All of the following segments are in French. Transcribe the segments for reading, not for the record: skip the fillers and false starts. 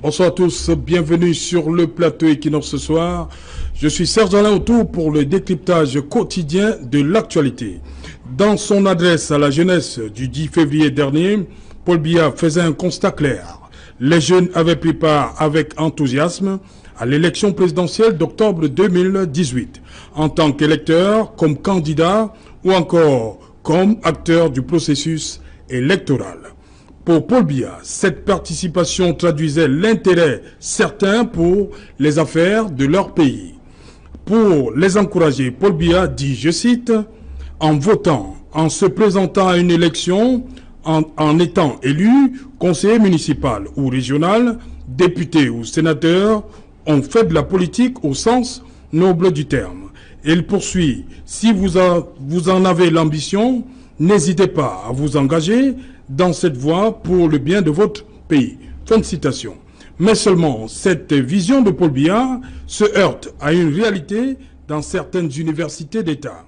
Bonsoir à tous, bienvenue sur le plateau Equinox ce soir. Je suis Serge Alain autour pour le décryptage quotidien de l'actualité. Dans son adresse à la jeunesse du 10 février dernier, Paul Biya faisait un constat clair. Les jeunes avaient pris part avec enthousiasme à l'élection présidentielle d'octobre 2018, en tant qu'électeur, comme candidat ou encore comme acteur du processus électoral. Pour Paul Biya, cette participation traduisait l'intérêt certain pour les affaires de leur pays. Pour les encourager, Paul Biya dit, je cite, « En votant, en se présentant à une élection, en étant élu, conseiller municipal ou régional, député ou sénateur, on fait de la politique au sens noble du terme. » Et il poursuit, « Si vous en avez l'ambition, n'hésitez pas à vous engager dans cette voie pour le bien de votre pays. » Fin de citation. Mais seulement, cette vision de Paul Biya se heurte à une réalité dans certaines universités d'État.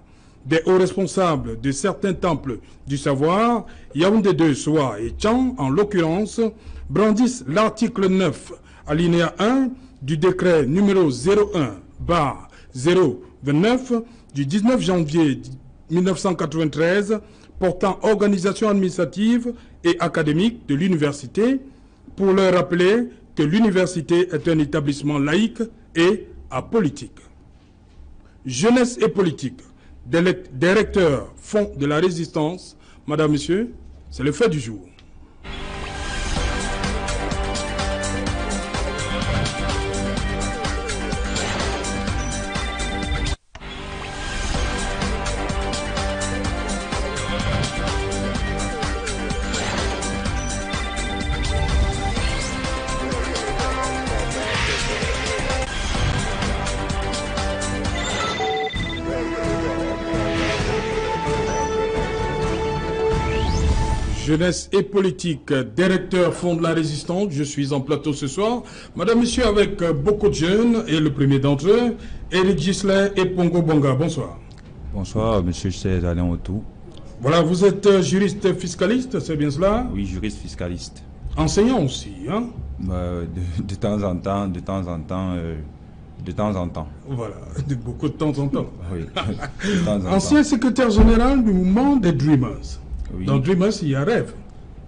Des hauts responsables de certains temples du savoir, Yaoundé 2, Soa et Tchang, en l'occurrence, brandissent l'article 9, alinéa 1 du décret numéro 01/029 du 19 janvier 1993 portant organisation administrative et académique de l'université, pour leur rappeler que l'université est un établissement laïque et apolitique. Jeunesse et politique, des recteurs font de la résistance. Madame, Monsieur, c'est le fait du jour. Jeunesse et politique, directeur Fonds de la Résistance, je suis en plateau ce soir. Madame, Monsieur, avec beaucoup de jeunes, et le premier d'entre eux, Éric Gisley et Pongo Bonga. Bonsoir. Bonsoir, Monsieur Serge Alain Autou. Voilà, vous êtes juriste fiscaliste, c'est bien cela? Oui, juriste fiscaliste. Enseignant aussi, hein? De temps en temps, de temps en temps. Voilà, beaucoup de temps en temps. Oui, de temps en temps. Ancien secrétaire général du mouvement des Dreamers. Oui. Dans Dreamers, il y a rêve.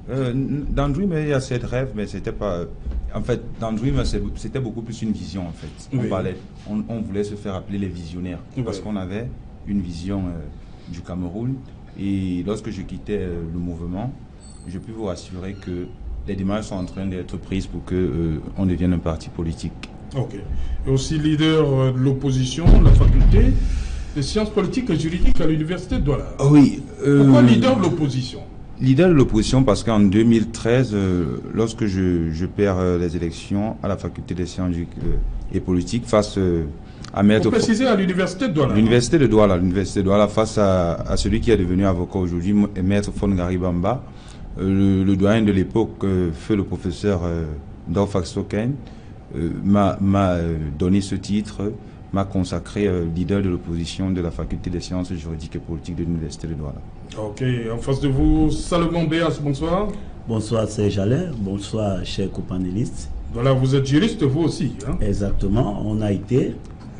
Dans Dreamers, il y a cette rêve, mais c'était pas... En fait, dans Dreamers, c'était beaucoup plus une vision, en fait. Oui. On voulait se faire appeler les visionnaires, Oui. parce qu'on avait une vision du Cameroun. Et lorsque je quittais le mouvement, je peux vous rassurer que les démarches sont en train d'être prises pour qu'on devienne un parti politique. Ok. Et aussi leader de l'opposition, la faculté de sciences politiques et juridiques à l'université de Douala. Oui. Pourquoi leader de l'opposition? Leader de l'opposition parce qu'en 2013, lorsque je perds les élections à la faculté des sciences et politiques face à Maître... Vous précisez à l'université de Douala. L'université de Douala, face à celui qui est devenu avocat aujourd'hui, Maître Fongari Bamba, le doyen de l'époque, feu le professeur Dorfax Soken, m'a donné ce titre, m'a consacré leader de l'opposition de la faculté des sciences juridiques et politiques de l'université de Douala. Ok, en face de vous, Salomon Béas, bonsoir. Bonsoir Serge Alain, bonsoir chers copanélistes. Voilà, vous êtes juriste vous aussi, hein? Exactement, on a été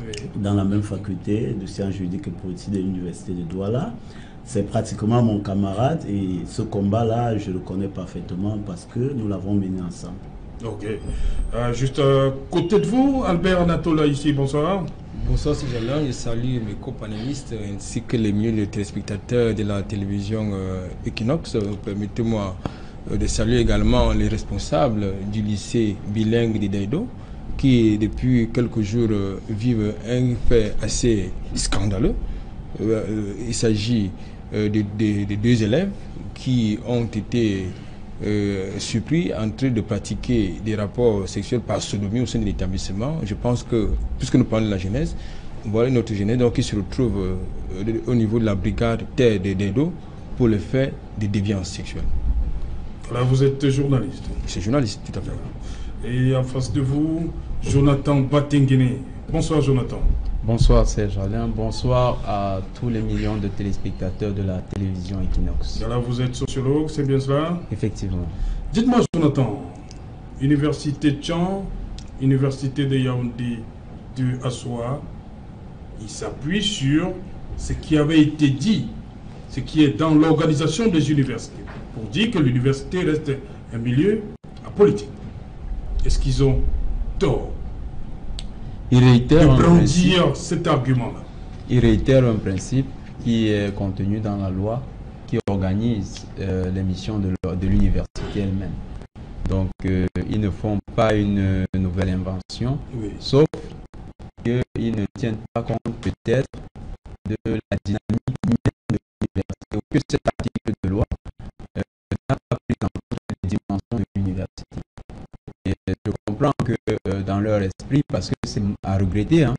Oui. dans la même faculté de sciences juridiques et politiques de l'université de Douala. C'est pratiquement mon camarade et ce combat-là, je le connais parfaitement parce que nous l'avons mené ensemble. Ok. Juste à côté de vous, Albert Anatola ici, bonsoir. Bonsoir, c'est Alain. Je salue mes copanélistes ainsi que les milliers de téléspectateurs de la télévision Equinox. Permettez-moi de saluer également les responsables du lycée bilingue de Daido qui, depuis quelques jours, vivent un fait assez scandaleux. Il s'agit de deux élèves qui ont été surpris en train de pratiquer des rapports sexuels par sodomie au sein de l'établissement. Je pense que, puisque nous parlons de la jeunesse, voilà notre jeunesse donc, qui se retrouve au niveau de la brigade terre de Dedo pour le fait de déviance sexuelle. Voilà, vous êtes journaliste. C'est journaliste, tout à fait. Et en face de vous, Jonathan Batenguene. Bonsoir Jonathan. Bonsoir Serge Alain, bonsoir à tous les millions de téléspectateurs de la télévision Equinox. Voilà, vous êtes sociologue, c'est bien cela? Effectivement. Dites-moi Jonathan, Université Tchan, Université de Yaoundé, de Assoa, il s'appuie sur ce qui avait été dit, ce qui est dans l'organisation des universités, pour dire que l'université reste un milieu apolitique. Est-ce qu'ils ont tort de brandir cet argument-là? Il réitère un principe qui est contenu dans la loi qui organise les missions de l'université elle-même. Donc, ils ne font pas une nouvelle invention, oui, sauf qu'ils ne tiennent pas compte peut-être de la dynamique même de l'université, ou que cet article de loi n'a pas pris en compte les dimensions de l'université. Et je comprends que dans leur esprit, parce que c'est à regretter, hein,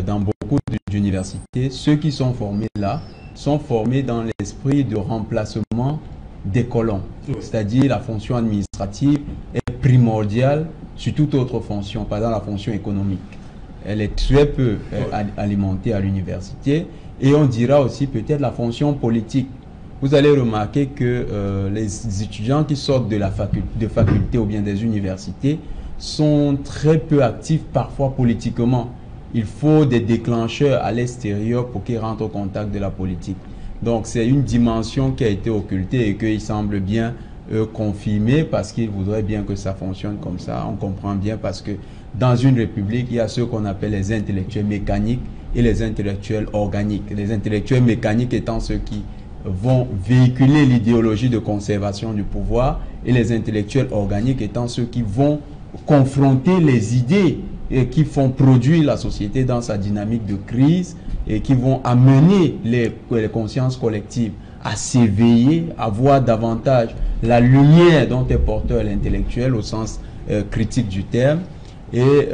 dans beaucoup d'universités, ceux qui sont formés là sont formés dans l'esprit de remplacement des colons. Oui. C'est-à-dire la fonction administrative est primordiale sur toute autre fonction, par exemple la fonction économique. Elle est très peu alimentée à l'université, et on dira aussi peut-être la fonction politique. Vous allez remarquer que les étudiants qui sortent de faculté ou bien des universités sont très peu actifs parfois politiquement. Il faut des déclencheurs à l'extérieur pour qu'ils rentrent au contact de la politique. Donc c'est une dimension qui a été occultée et qu'il semble bien confirmer parce qu'il voudrait bien que ça fonctionne comme ça. On comprend bien parce que dans une république, il y a ceux qu'on appelle les intellectuels mécaniques et les intellectuels organiques. Les intellectuels mécaniques étant ceux qui vont véhiculer l'idéologie de conservation du pouvoir, et les intellectuels organiques étant ceux qui vont confronter les idées et qui font produire la société dans sa dynamique de crise et qui vont amener les consciences collectives à s'éveiller, à voir davantage la lumière dont est porteur l'intellectuel au sens critique du terme. Et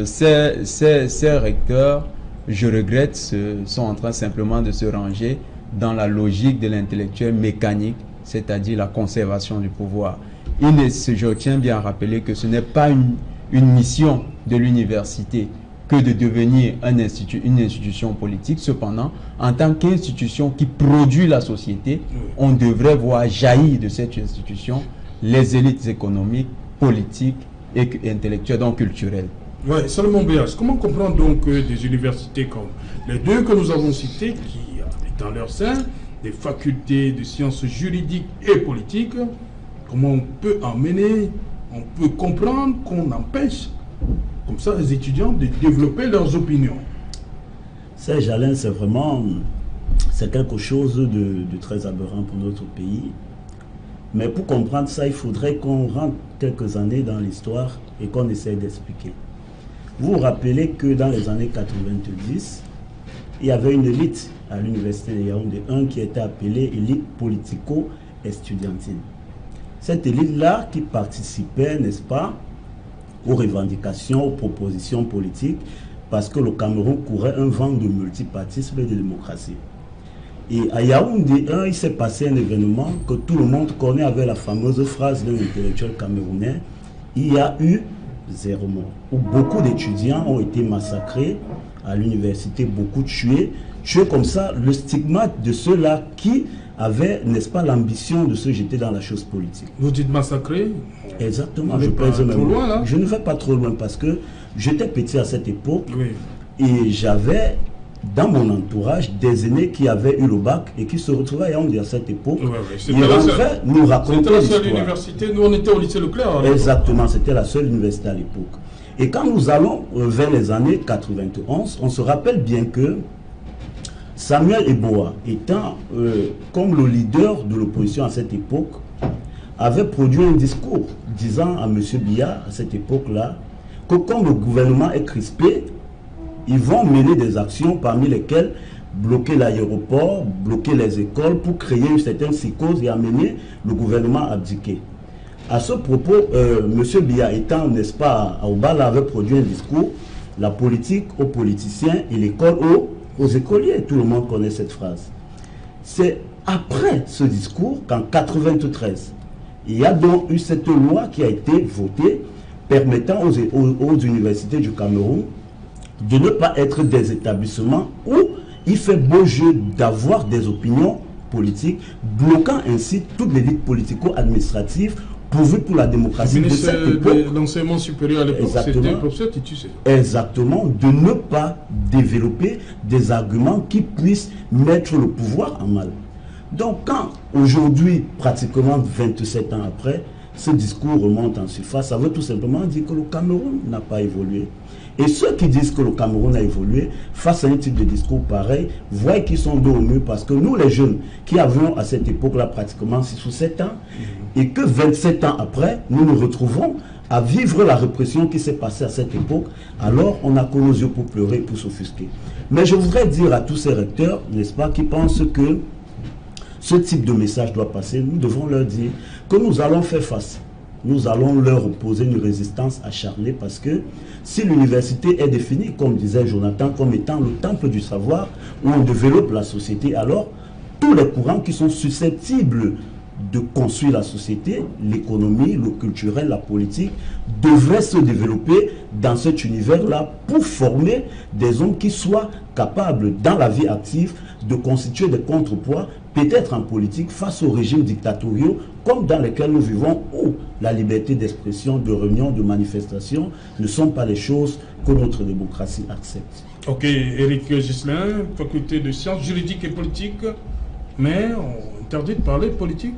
ces recteurs, je regrette, sont en train simplement de se ranger dans la logique de l'intellectuel mécanique, c'est-à-dire la conservation du pouvoir. Je tiens bien à rappeler que ce n'est pas une mission de l'université que de devenir une institution politique. Cependant, en tant qu'institution qui produit la société, on devrait voir jaillir de cette institution les élites économiques, politiques et intellectuelles, donc culturelles. Oui, Salomon Béas, comment comprendre donc des universités comme les deux que nous avons citées, qui dans leur sein des facultés de sciences juridiques et politiques, comment on peut emmener, on peut comprendre qu'on empêche comme ça les étudiants de développer leurs opinions? Serge Alain, c'est quelque chose de très aberrant pour notre pays. Mais pour comprendre ça, il faudrait qu'on rentre quelques années dans l'histoire et qu'on essaie d'expliquer. Vous vous rappelez que dans les années 90, il y avait une élite à l'université de Yaoundé 1 qui était appelée élite politico-estudiantine. Cette élite-là qui participait, n'est-ce pas, aux revendications, aux propositions politiques, parce que le Cameroun courait un vent de multipartisme et de démocratie. Et à Yaoundé 1, il s'est passé un événement que tout le monde connaît avec la fameuse phrase d'un intellectuel camerounais: il y a eu 0 mort, où beaucoup d'étudiants ont été massacrés à l'université, beaucoup tués comme ça, le stigmate de ceux-là qui avaient, n'est-ce pas, l'ambition de se jeter dans la chose politique. Vous dites massacrés? Exactement, je pèse même. Loin, là. Je ne vais pas trop loin parce que j'étais petit à cette époque, oui, et j'avais dans mon entourage des aînés qui avaient eu le bac et qui se retrouvaient à Yaoundé à cette époque. Oui, oui. Ils rentraient nous raconter l'histoire. C'était la seule université, nous on était au lycée Leclerc. Exactement, c'était la seule université à l'époque. Et quand nous allons vers les années 91, on se rappelle bien que Samuel Eboa, étant comme le leader de l'opposition à cette époque, avait produit un discours disant à M. Biya, à cette époque-là, que comme le gouvernement est crispé, ils vont mener des actions parmi lesquelles bloquer l'aéroport, bloquer les écoles pour créer une certaine psychose et amener le gouvernement à abdiquer. À ce propos, M. Biya étant, n'est-ce pas, à Obala, avait produit un discours: la politique aux politiciens et l'école aux écoliers. Tout le monde connaît cette phrase. C'est après ce discours qu'en 1993, il y a donc eu cette loi qui a été votée permettant aux universités du Cameroun de ne pas être des établissements où il fait beau jeu d'avoir des opinions politiques, bloquant ainsi toute l'élite politico-administrative pourvu pour la démocratie de cette époque. L'enseignement supérieur à l'époque, c'était professeur Titus. Exactement, de ne pas développer des arguments qui puissent mettre le pouvoir en mal. Donc quand aujourd'hui, pratiquement 27 ans après, ce discours remonte en surface, ça veut tout simplement dire que le Cameroun n'a pas évolué. Et ceux qui disent que le Cameroun a évolué, face à un type de discours pareil, voient qu'ils sont dos au mur, parce que nous, les jeunes, qui avions à cette époque-là pratiquement 6 ou 7 ans, et que 27 ans après, nous nous retrouvons à vivre la répression qui s'est passée à cette époque, alors on a que nos yeux pour pleurer et pour s'offusquer. Mais je voudrais dire à tous ces recteurs, n'est-ce pas, qui pensent que ce type de message doit passer, nous devons leur dire que nous allons faire face. Nous allons leur opposer une résistance acharnée, parce que si l'université est définie, comme disait Jonathan, comme étant le temple du savoir où on développe la société, alors tous les courants qui sont susceptibles de construire la société, l'économie, le culturel, la politique, devraient se développer dans cet univers-là pour former des hommes qui soient capables, dans la vie active, de constituer des contrepoids, peut-être en politique, face aux régimes dictatoriaux, comme dans lesquels nous vivons, où la liberté d'expression, de réunion, de manifestation ne sont pas les choses que notre démocratie accepte. Ok, Éric Ghislain, faculté de sciences juridiques et politiques, mais on interdit de parler de politique,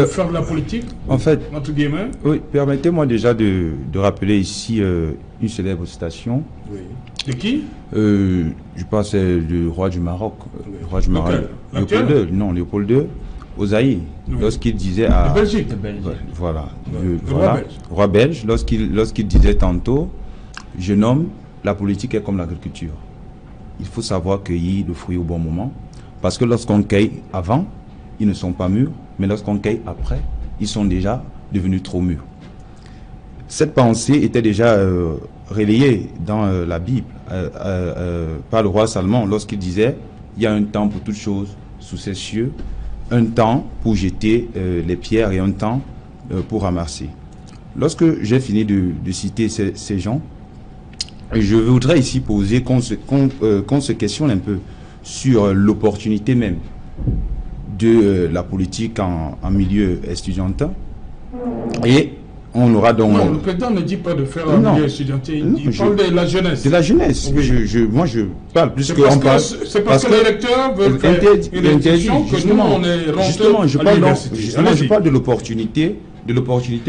faire de la politique, en fait, entre guillemets. Oui, permettez-moi déjà de rappeler ici une célèbre citation. Oui. De qui? Je pense que c'est le roi du Maroc. Oui. Le roi du Maroc. Léopold II. Non, Léopold II, au Zaïre, oui. Lorsqu'il disait à... De Belgique. Voilà. Voilà. Roi belge, lorsqu'il disait tantôt, je nomme la politique est comme l'agriculture. Il faut savoir cueillir le fruit au bon moment, parce que lorsqu'on cueille avant, ils ne sont pas mûrs, mais lorsqu'on cueille après, ils sont déjà devenus trop mûrs. Cette pensée était déjà relayée dans la Bible par le roi Salomon lorsqu'il disait « Il y a un temps pour toutes choses sous ces cieux, un temps pour jeter les pierres et un temps pour ramasser. » Lorsque j'ai fini de citer ces gens, je voudrais ici poser qu'on se questionne un peu sur l'opportunité même de la politique en milieu estudiantin. Et on aura donc... Non, le président ne dit pas de faire un milieu estudiantin, il parle de la jeunesse. De la jeunesse. Oui. Moi, je parle plus qu'on parle... C'est parce que les électeurs veulent faire une institution que nous, on est rentrés à l'université. Je parle de l'opportunité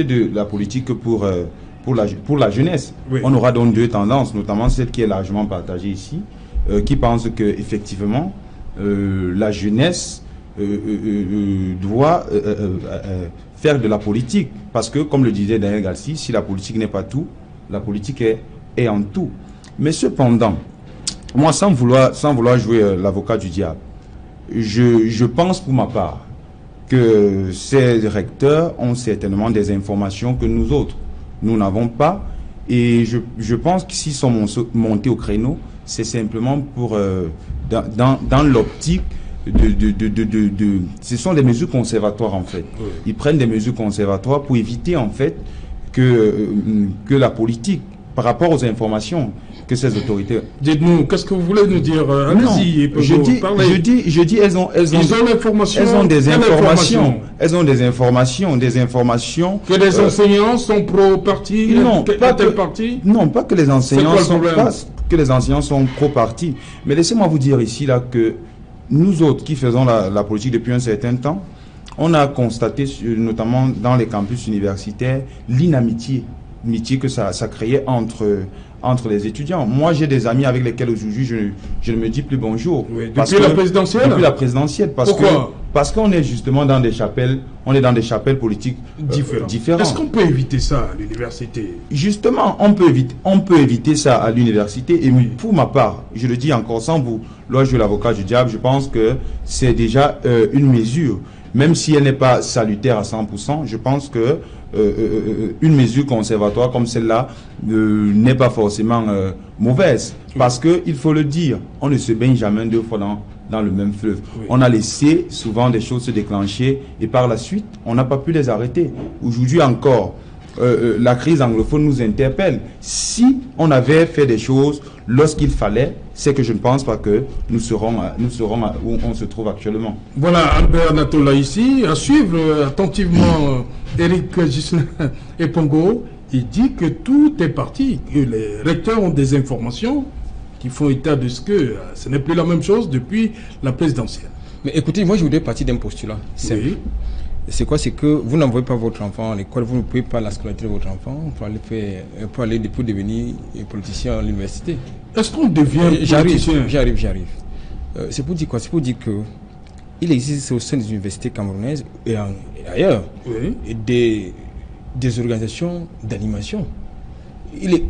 de la politique pour la jeunesse. Oui. On aura donc deux tendances, notamment celle qui est largement partagée ici, qui pense que effectivement la jeunesse doit faire de la politique, parce que comme le disait Daniel Gassi, si la politique n'est pas tout, la politique est en tout. Mais cependant, moi sans vouloir jouer l'avocat du diable, je pense pour ma part que ces recteurs ont certainement des informations que nous autres nous n'avons pas, et je pense que s'ils sont montés au créneau, c'est simplement pour dans l'optique ce sont des mesures conservatoires en fait. Oui. Ils prennent des mesures conservatoires pour éviter en fait que la politique, par rapport aux informations que ces autorités... Dites-nous, qu'est-ce que vous voulez nous dire? Allez-y, je dis elles ont des informations que les enseignants sont pro-parti. Non, pas que les enseignants sont pro-parti, mais laissez-moi vous dire ici là que nous autres qui faisons la politique depuis un certain temps, on a constaté, notamment dans les campus universitaires, l'inamitié que ça créait entre les étudiants. Moi, j'ai des amis avec lesquels aujourd'hui je ne me dis plus bonjour. Oui, depuis la présidentielle. Depuis la présidentielle. Pourquoi? Parce qu'on est justement dans des chapelles, politiques différentes. Est-ce qu'on peut éviter ça à l'université? Justement, on peut éviter ça à l'université. Et pour ma part, je le dis encore sans vous, là je suis l'avocat du diable, je pense que c'est déjà une mesure, même si elle n'est pas salutaire à 100%, je pense que une mesure conservatoire comme celle-là n'est pas forcément mauvaise. Parce que, il faut le dire, on ne se baigne jamais deux fois dans le même fleuve. Oui. On a laissé souvent des choses se déclencher et par la suite, on n'a pas pu les arrêter. Aujourd'hui encore, la crise anglophone nous interpelle. Si on avait fait des choses lorsqu'il fallait, c'est que je ne pense pas que nous serons où on se trouve actuellement. Voilà, Albert Natola ici, à suivre attentivement Eric Gislain et Pongo. Il dit que tout est parti, que les recteurs ont des informations qui font état de ce que ce n'est plus la même chose depuis la présidentielle. Mais écoutez, moi je voudrais partir d'un postulat simple. Oui. C'est quoi? C'est que vous n'envoyez pas votre enfant à l'école, vous ne pouvez pas la scolarité de votre enfant pour devenir politicien à l'université. Est-ce qu'on devient politicien? J'arrive. C'est pour dire quoi? C'est pour dire que il existe au sein des universités camerounaises et ailleurs des organisations d'animation.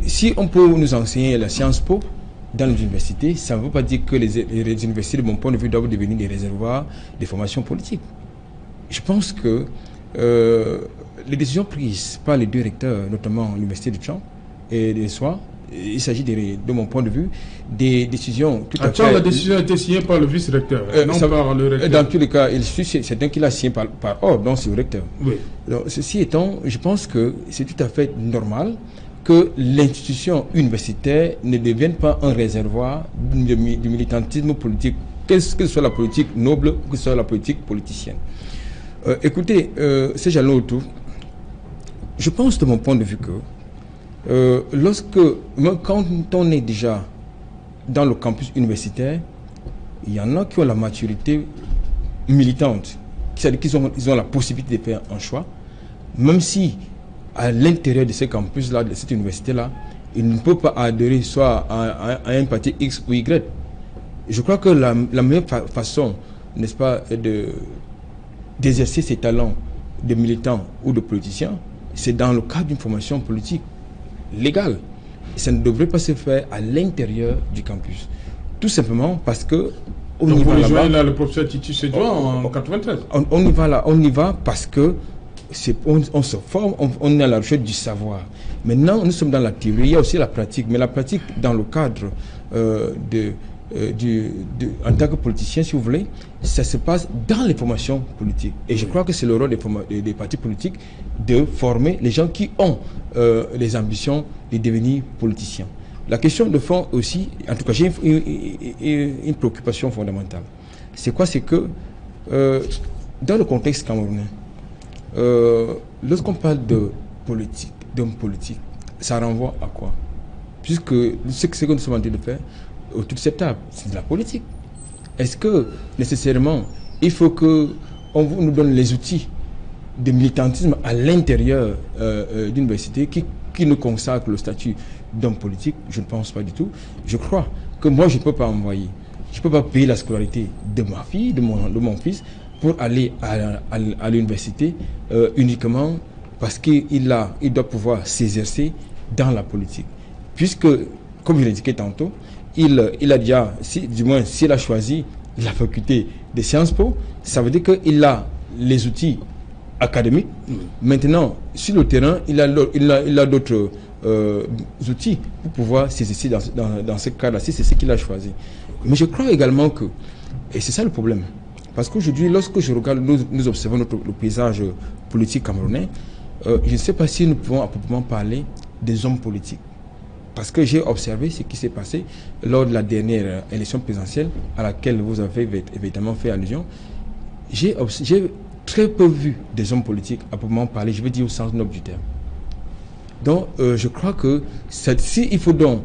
Si on peut nous enseigner la Sciences Po dans les universités, ça ne veut pas dire que les universités, de mon point de vue, doivent devenir des réservoirs de formation politique. Je pense que les décisions prises par les deux recteurs, notamment l'université de Tchang et de Soie, il s'agit de mon point de vue des décisions tout à fait... La décision a été signée par le vice-recteur, non par le recteur. Dans tous les cas, c'est un qui l'a signé par ordre, donc c'est le recteur. Oui. Donc, ceci étant, je pense que c'est tout à fait normal que l'institution universitaire ne devienne pas un réservoir du militantisme politique, que ce soit la politique noble ou que ce soit la politique politicienne. Écoutez, ces jalons autour, je pense de mon point de vue que quand on est déjà dans le campus universitaire, il y en a qui ont la maturité militante, c'est-à-dire qu'ils ont la possibilité de faire un choix, même si à l'intérieur de ce campus-là, de cette université-là, ils ne peuvent pas adhérer soit à un parti X ou Y. Je crois que la meilleure façon, n'est-ce pas, d'exercer ses talents de militant ou de politicien, c'est dans le cadre d'une formation politique légale. Ça ne devrait pas se faire à l'intérieur du campus. Tout simplement parce que on y va là, le professeur Titus Sedouan en 93. On y va parce que on se forme, on est à la recherche du savoir. Maintenant, nous sommes dans la théorie, il y a aussi la pratique, mais la pratique dans le cadre en tant que politicien, si vous voulez, ça se passe dans les formations politiques. Et je crois que c'est le rôle des partis politiques de former les gens qui ont les ambitions de devenir politiciens. La question de fond aussi, en tout cas, j'ai une préoccupation fondamentale. C'est quoi? C'est que dans le contexte camerounais, lorsqu'on parle de politique, d'homme politique, ça renvoie à quoi? Puisque ce que nous sommes en train de faire autour de cette table, c'est de la politique. Est-ce que nécessairement il faut que on nous donne les outils de militantisme à l'intérieur d'une université qui nous consacre le statut d'homme politique? Je ne pense pas du tout. Je crois que moi je ne peux pas envoyer, je ne peux pas payer la scolarité de ma fille, de mon fils pour aller à l'université uniquement parce qu'il doit pouvoir s'exercer dans la politique. Puisque, comme je l'ai indiqué tantôt, il a déjà, du moins s'il a choisi la faculté des Sciences Po, ça veut dire qu'il a les outils académiques. Maintenant, sur le terrain, il a d'autres outils pour pouvoir s'exercer dans ce cadre-là, si c'est ce qu'il a choisi. Mais je crois également que, et c'est ça le problème, parce qu'aujourd'hui, lorsque je regarde, nous observons le paysage politique camerounais, je ne sais pas si nous pouvons à proprement parler des hommes politiques. Parce que j'ai observé ce qui s'est passé lors de la dernière élection présidentielle à laquelle vous avez évidemment fait allusion. J'ai très peu vu des hommes politiques à proprement parler, je veux dire au sens noble du terme. Donc, je crois que il faut donc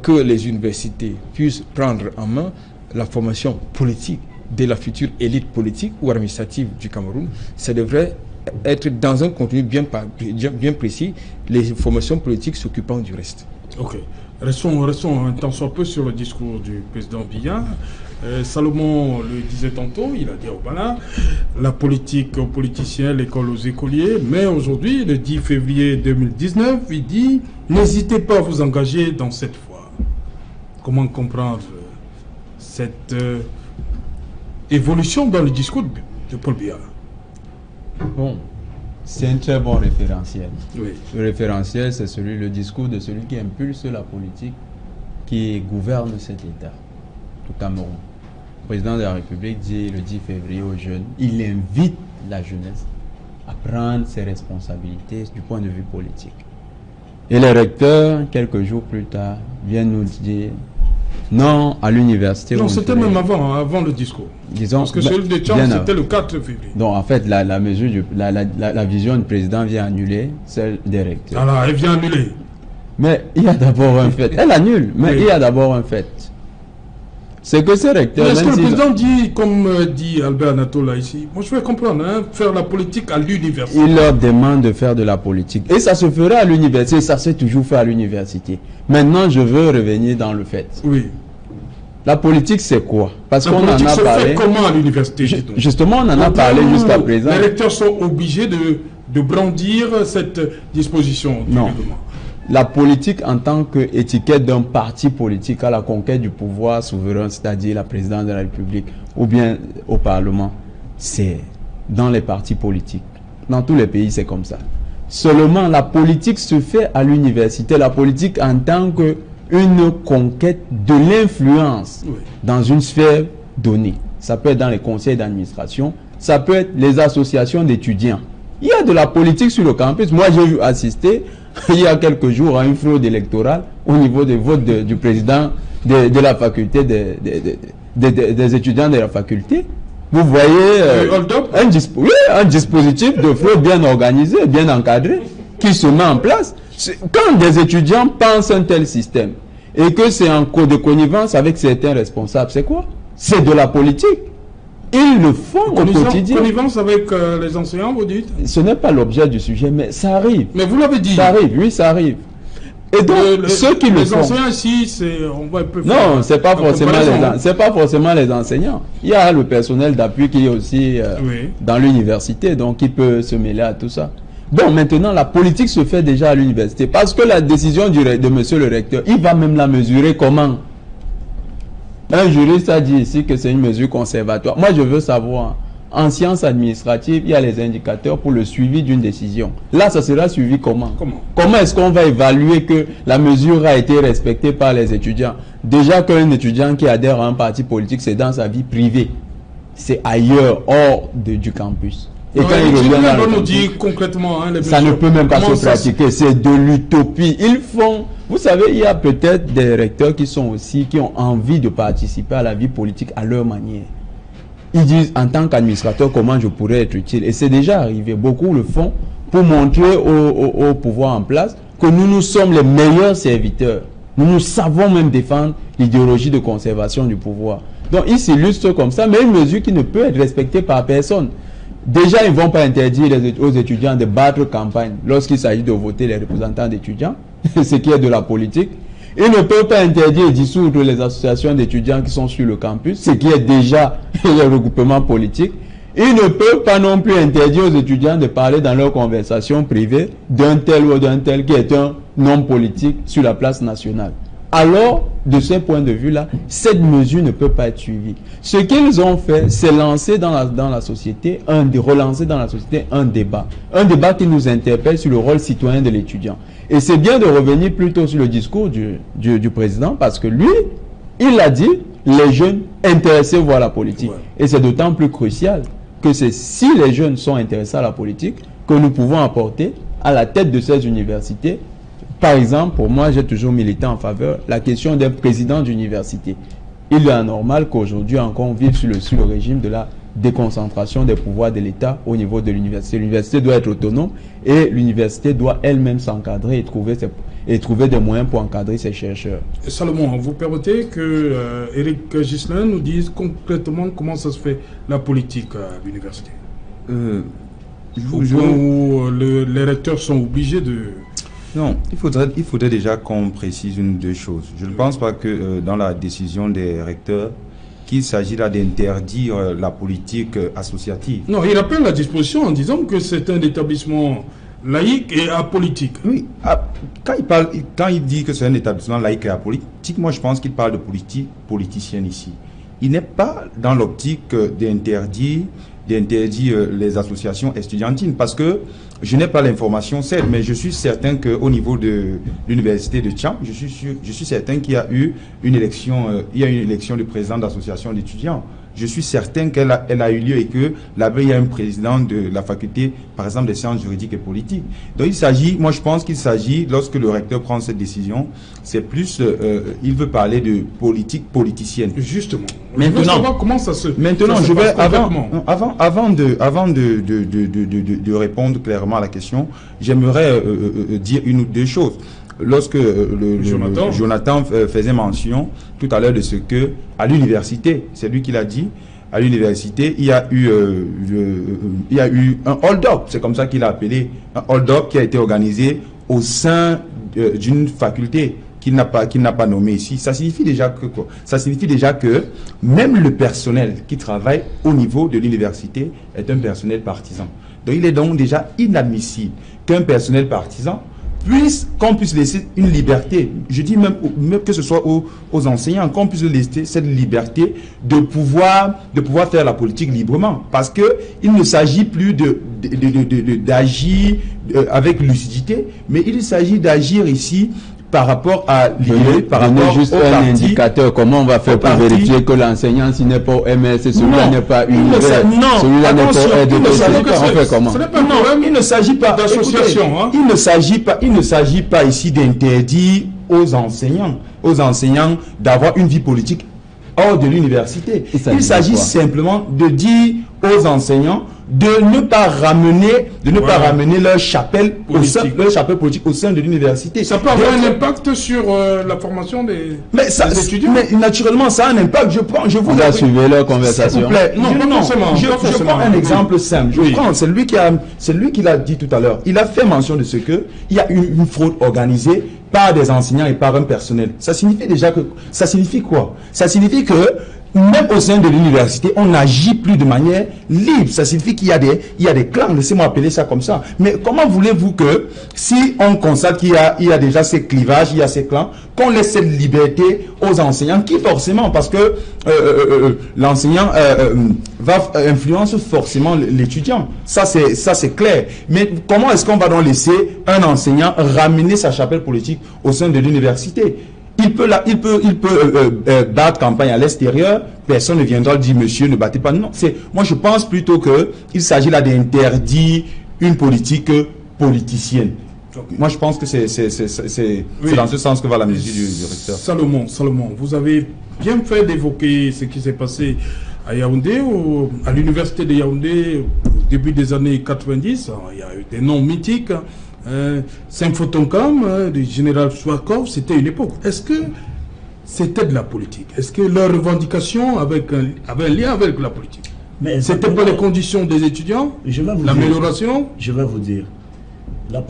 que les universités puissent prendre en main la formation politique de la future élite politique ou administrative du Cameroun, ça devrait être dans un contenu bien précis, les formations politiques s'occupant du reste. Ok. Restons un temps soit peu sur le discours du président Biya. Salomon le disait tantôt, il a dit au Bala, la politique aux politiciens, l'école aux écoliers. Mais aujourd'hui, le 10 février 2019, il dit n'hésitez pas à vous engager dans cette voie. Comment comprendre cette évolution dans le discours de Paul Biya? Bon, c'est un très bon référentiel. Oui. Le référentiel, c'est le discours de celui qui impulse la politique, qui gouverne cet État, au Cameroun. Le président de la République dit le 10 février aux jeunes, il invite la jeunesse à prendre ses responsabilités du point de vue politique. Et le recteur, quelques jours plus tard, vient nous dire non à l'université. Non, c'était même avant le discours. Disons, parce que celui de Tcham, c'était le 4 février. Donc en fait, la vision du président vient annuler celle des recteurs. Alors, elle vient annuler. Mais il y a d'abord un fait. Elle annule, mais oui. Il y a d'abord un fait. C'est que ces recteurs... Est-ce que le président dit, comme dit Albert Anatola ici, moi je vais comprendre, hein, faire la politique à l'université. Il leur demande de faire de la politique. Et ça se fera à l'université, ça s'est toujours fait à l'université. Maintenant, je veux revenir dans le fait. Oui. La politique, c'est quoi? Parce qu'on en a parlé... se fait comment à l'université? Justement, on en a parlé jusqu'à présent. Les recteurs sont obligés de brandir cette disposition du règlement. La politique en tant qu'étiquette d'un parti politique à la conquête du pouvoir souverain, c'est-à-dire la présidence de la République ou bien au Parlement, c'est dans les partis politiques. Dans tous les pays, c'est comme ça. Seulement, la politique se fait à l'université. La politique en tant qu'une conquête de l'influence dans une sphère donnée. Ça peut être dans les conseils d'administration, ça peut être les associations d'étudiants. Il y a de la politique sur le campus. Moi, j'ai assisté il y a quelques jours à une fraude électorale au niveau des votes du président de la faculté, des étudiants de la faculté. Vous voyez un dispositif de fraude bien organisé, bien encadré, qui se met en place. Quand des étudiants pensent un tel système et que c'est en de connivence avec certains responsables, c'est quoi? C'est de la politique. Ils le font au quotidien. Connivence avec les enseignants, vous dites? Ce n'est pas l'objet du sujet, mais ça arrive. Mais vous l'avez dit. Ça arrive, oui, ça arrive. Et donc, ceux qui le font... Les enseignants ici, on va un peu... Non, ce n'est pas forcément les enseignants. Il y a le personnel d'appui qui est aussi dans l'université, donc qui peut se mêler à tout ça. Bon, maintenant, la politique se fait déjà à l'université. Parce que la décision de monsieur le recteur, il va même la mesurer comment? Un juriste a dit ici que c'est une mesure conservatoire. Moi, je veux savoir, en sciences administratives, il y a les indicateurs pour le suivi d'une décision. Là, ça sera suivi comment? Comment est-ce qu'on va évaluer que la mesure a été respectée par les étudiants? Déjà qu'un étudiant qui adhère à un parti politique, c'est dans sa vie privée. C'est ailleurs, hors du campus. Et quand il revient dans le campus, concrètement, hein, ça ne peut même pas se pratiquer. C'est de l'utopie. Ils font... Vous savez, il y a peut-être des recteurs qui ont envie de participer à la vie politique à leur manière. Ils disent, en tant qu'administrateur, comment je pourrais être utile. Et c'est déjà arrivé. Beaucoup le font pour montrer au pouvoir en place que nous sommes les meilleurs serviteurs. Nous savons même défendre l'idéologie de conservation du pouvoir. Donc, ils s'illustrent comme ça, mais une mesure qui ne peut être respectée par personne. Déjà, ils ne vont pas interdire aux étudiants de battre campagne lorsqu'il s'agit de voter les représentants d'étudiants, ce qui est de la politique. Ils ne peuvent pas interdire et dissoudre les associations d'étudiants qui sont sur le campus, ce qui est déjà le regroupement politique. Ils ne peuvent pas non plus interdire aux étudiants de parler dans leurs conversations privées d'un tel ou d'un tel qui est un homme politique sur la place nationale. Alors, de ce point de vue-là, cette mesure ne peut pas être suivie. Ce qu'ils ont fait, c'est lancer dans la société, relancer dans la société un débat. Un débat qui nous interpelle sur le rôle citoyen de l'étudiant. Et c'est bien de revenir plutôt sur le discours du président, parce que lui, il a dit, les jeunes intéressés voient la politique. Ouais. Et c'est d'autant plus crucial que c'est si les jeunes sont intéressés à la politique, que nous pouvons apporter à la tête de ces universités. Par exemple, pour moi, j'ai toujours milité en faveur la question d'un président d'université. Il est anormal qu'aujourd'hui encore on vive sur le régime de la déconcentration des pouvoirs de l'État au niveau de l'université. L'université doit être autonome et l'université doit elle-même s'encadrer et trouver des moyens pour encadrer ses chercheurs. Et Salomon, vous permettez que Éric Ghislain nous dise concrètement comment ça se fait la politique à l'université? Où les recteurs sont obligés de... Non, il faudrait déjà qu'on précise une ou deux choses. Je ne pense pas que dans la décision des recteurs, qu'il s'agit là d'interdire la politique associative. Non, il rappelle la disposition en disant que c'est un établissement laïque et apolitique. Oui, quand il dit que c'est un établissement laïque et apolitique, moi je pense qu'il parle de politique politicienne ici. Il n'est pas dans l'optique d'interdire les associations estudiantines, parce que je n'ai pas l'information, certes, mais je suis certain qu'au niveau de l'université de Tcham, je suis certain qu'il y a eu une élection, de président d'association d'étudiants. je suis certain qu'elle a eu lieu et que là-bas, il y a un président de la faculté, par exemple, des sciences juridiques et politiques. Donc, moi, je pense qu'il s'agit, lorsque le recteur prend cette décision, c'est plus, il veut parler de politique politicienne. Justement. Maintenant, comment ça se maintenant, je vais, avant de répondre clairement à la question, j'aimerais dire une ou deux choses. Lorsque Jonathan faisait mention tout à l'heure de ce que, à l'université, c'est lui qui l'a dit, à l'université, il y a eu un hold-up, c'est comme ça qu'il a appelé, un hold-up qui a été organisé au sein d'une faculté qu'il n'a pas nommé ici. Ça signifie déjà que quoi? Ça signifie déjà que même le personnel qui travaille au niveau de l'université est un personnel partisan. Donc il est donc déjà inadmissible qu'un personnel partisan qu'on puisse laisser une liberté, je dis même que ce soit aux enseignants, qu'on puisse laisser cette liberté de pouvoir faire la politique librement. Parce que il ne s'agit plus d'agir avec lucidité, mais il s'agit d'agir ici par rapport à l'idée, par rapport juste au un parti, indicateur. Comment on va faire pour vérifier que l'enseignant, s'il n'est pas au MS, celui-là n'est pas une celui-là n'est pas aide. Il ne s'agit pas d'association. Il ne s'agit pas ici d'interdire aux enseignants d'avoir une vie politique hors de l'université. Il s'agit simplement de dire aux enseignants de ne pas ramener leur chapelle politique au sein de l'université. Ça peut avoir un impact sur la formation des étudiants. Mais naturellement, ça a un impact. On va suivre leur conversation. S'il vous plaît. Je prends un exemple simple. C'est lui qui l'a dit tout à l'heure. Il a fait mention de ce que il y a une fraude organisée par des enseignants et par un personnel. Ça signifie quoi? Ça signifie que même au sein de l'université, on n'agit plus de manière libre. Ça signifie qu'il y a des clans, laissez-moi appeler ça comme ça. Mais comment voulez-vous que, si on constate qu'il y a déjà ces clivages, il y a ces clans, qu'on laisse cette liberté aux enseignants, qui forcément, parce que l'enseignant va influencer forcément l'étudiant. Ça c'est clair. Mais comment est-ce qu'on va donc laisser un enseignant ramener sa chapelle politique au sein de l'université? Il peut battre campagne à l'extérieur, personne ne viendra dire monsieur ne battez pas. Non, moi je pense plutôt que il s'agit là d'interdire une politique politicienne. Okay. Moi je pense que c'est dans ce sens que va la mesure du recteur. Salomon, vous avez bien fait d'évoquer ce qui s'est passé à Yaoundé, à l'université de Yaoundé au début des années 90. Il y a eu des noms mythiques. Symphotoncam du général Chouakov, c'était une époque. Est-ce que c'était de la politique? Est-ce que leur revendication avait un lien avec la politique? C'était pas les conditions des étudiants? L'amélioration? Je vais vous dire.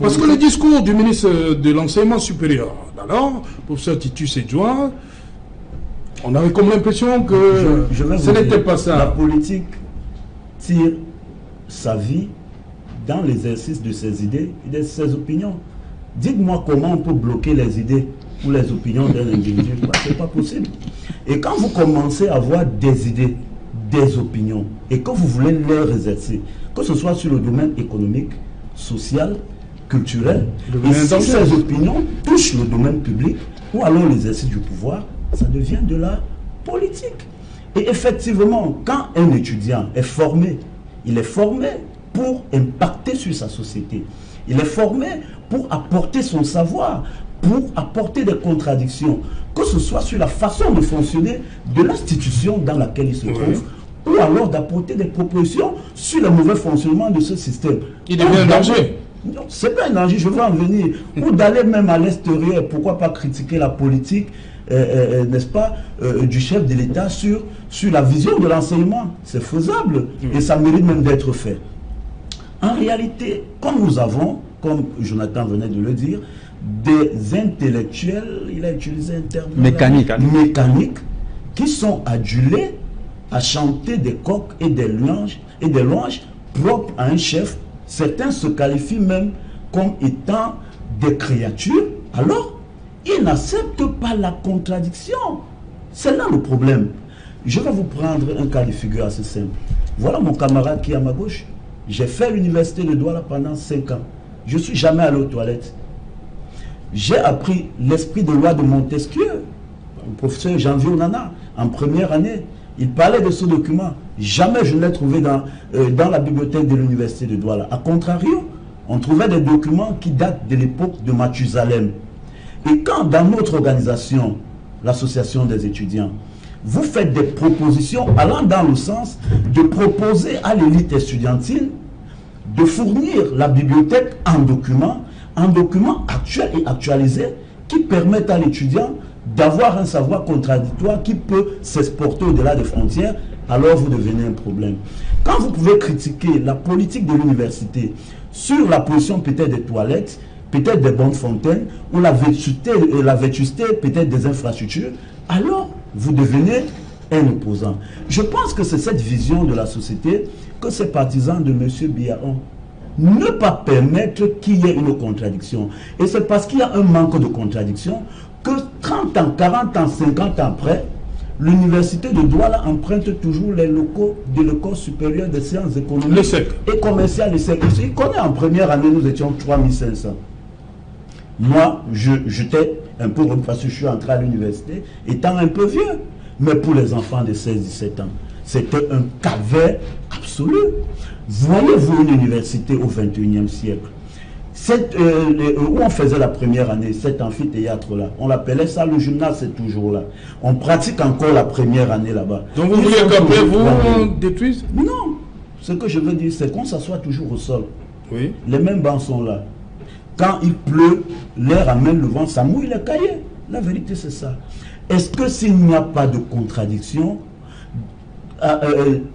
Parce que le discours du ministre de l'enseignement supérieur, alors, professeur Titus Edouard, on avait comme l'impression que ce n'était pas ça. La politique tire sa vie dans l'exercice de ses idées et de ses opinions. Dites-moi comment on peut bloquer les idées ou les opinions d'un individu. Ce n'est pas possible. Et quand vous commencez à avoir des idées, des opinions, et que vous voulez les exercer, que ce soit sur le domaine économique, social, culturel, et si ces opinions touchent le domaine public, ou alors l'exercice du pouvoir, ça devient de la politique. Et effectivement, quand un étudiant est formé, il est formé pour impacter sur sa société. Il est formé pour apporter son savoir, pour apporter des contradictions, que ce soit sur la façon de fonctionner de l'institution dans laquelle il se trouve, ou alors d'apporter des propositions sur le mauvais fonctionnement de ce système. Il devient un danger. Non, c'est pas un danger, je veux en venir. Ou d'aller même à l'extérieur, pourquoi pas critiquer la politique, n'est-ce pas, du chef de l'État sur la vision de l'enseignement. C'est faisable et ça mérite même d'être fait. En réalité, comme nous avons, comme Jonathan venait de le dire, des intellectuels, il a utilisé un terme mécanique, qui sont adulés à chanter des coqs et des louanges propres à un chef. Certains se qualifient même comme étant des créatures. Alors, ils n'acceptent pas la contradiction. C'est là le problème. Je vais vous prendre un cas de figure assez simple. Voilà mon camarade qui est à ma gauche. J'ai fait l'université de Douala pendant 5 ans. Je ne suis jamais allé aux toilettes. J'ai appris l'esprit de loi de Montesquieu, le professeur Janvier Onana, en première année. Il parlait de ce document. Jamais je ne l'ai trouvé dans la bibliothèque de l'université de Douala. A contrario, on trouvait des documents qui datent de l'époque de Mathusalem. Et quand dans notre organisation, l'association des étudiants, vous faites des propositions allant dans le sens de proposer à l'élite estudiantine de fournir la bibliothèque en documents actuels et actualisés qui permettent à l'étudiant d'avoir un savoir contradictoire qui peut s'exporter au-delà des frontières, alors vous devenez un problème. Quand vous pouvez critiquer la politique de l'université sur la position peut-être des toilettes, peut-être des bonnes fontaines, ou la vétusté peut-être des infrastructures, alors vous devenez un opposant. Je pense que c'est cette vision de la société que ces partisans de M. Biya ont. Ne pas permettre qu'il y ait une contradiction. Et c'est parce qu'il y a un manque de contradiction que 30 ans, 40 ans, 50 ans après, l'université de Douala emprunte toujours les locaux de l'école supérieure des sciences économiques et commerciales. Il connaît en première année, nous étions 3500. Moi, j'étais un peu, parce que je suis entré à l'université, étant un peu vieux. Mais pour les enfants de 16-17 ans, c'était un calvaire absolu. Voyez-vous une université au 21e siècle, où on faisait la première année, cet amphithéâtre-là, on l'appelait ça, le gymnase, c'est toujours là. On pratique encore la première année là-bas. Donc vous voulez qu'après vous détruisez? Non. Ce que je veux dire, c'est qu'on s'assoit toujours au sol. Oui. Les mêmes bancs sont là. Quand il pleut, l'air amène le vent, ça mouille les cahiers. La vérité, c'est ça. Est-ce que s'il n'y a pas de contradiction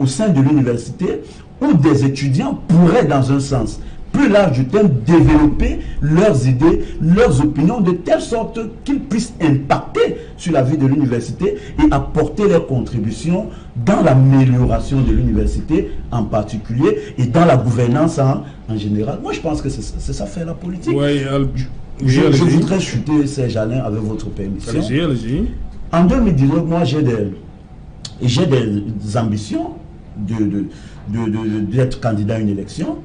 au sein de l'université, où des étudiants pourraient, dans un sens plus large du terme, développer leurs idées, leurs opinions, de telle sorte qu'ils puissent impacter sur la vie de l'université et apporter leurs contributions dans l'amélioration de l'université en particulier et dans la gouvernance en général. Moi, je pense que c'est ça faire la politique. Oui, je voudrais chuter Serge Alain avec votre permission. Allez-y, allez-y. En 2019, moi, j'ai des ambitions d'être candidat à une élection.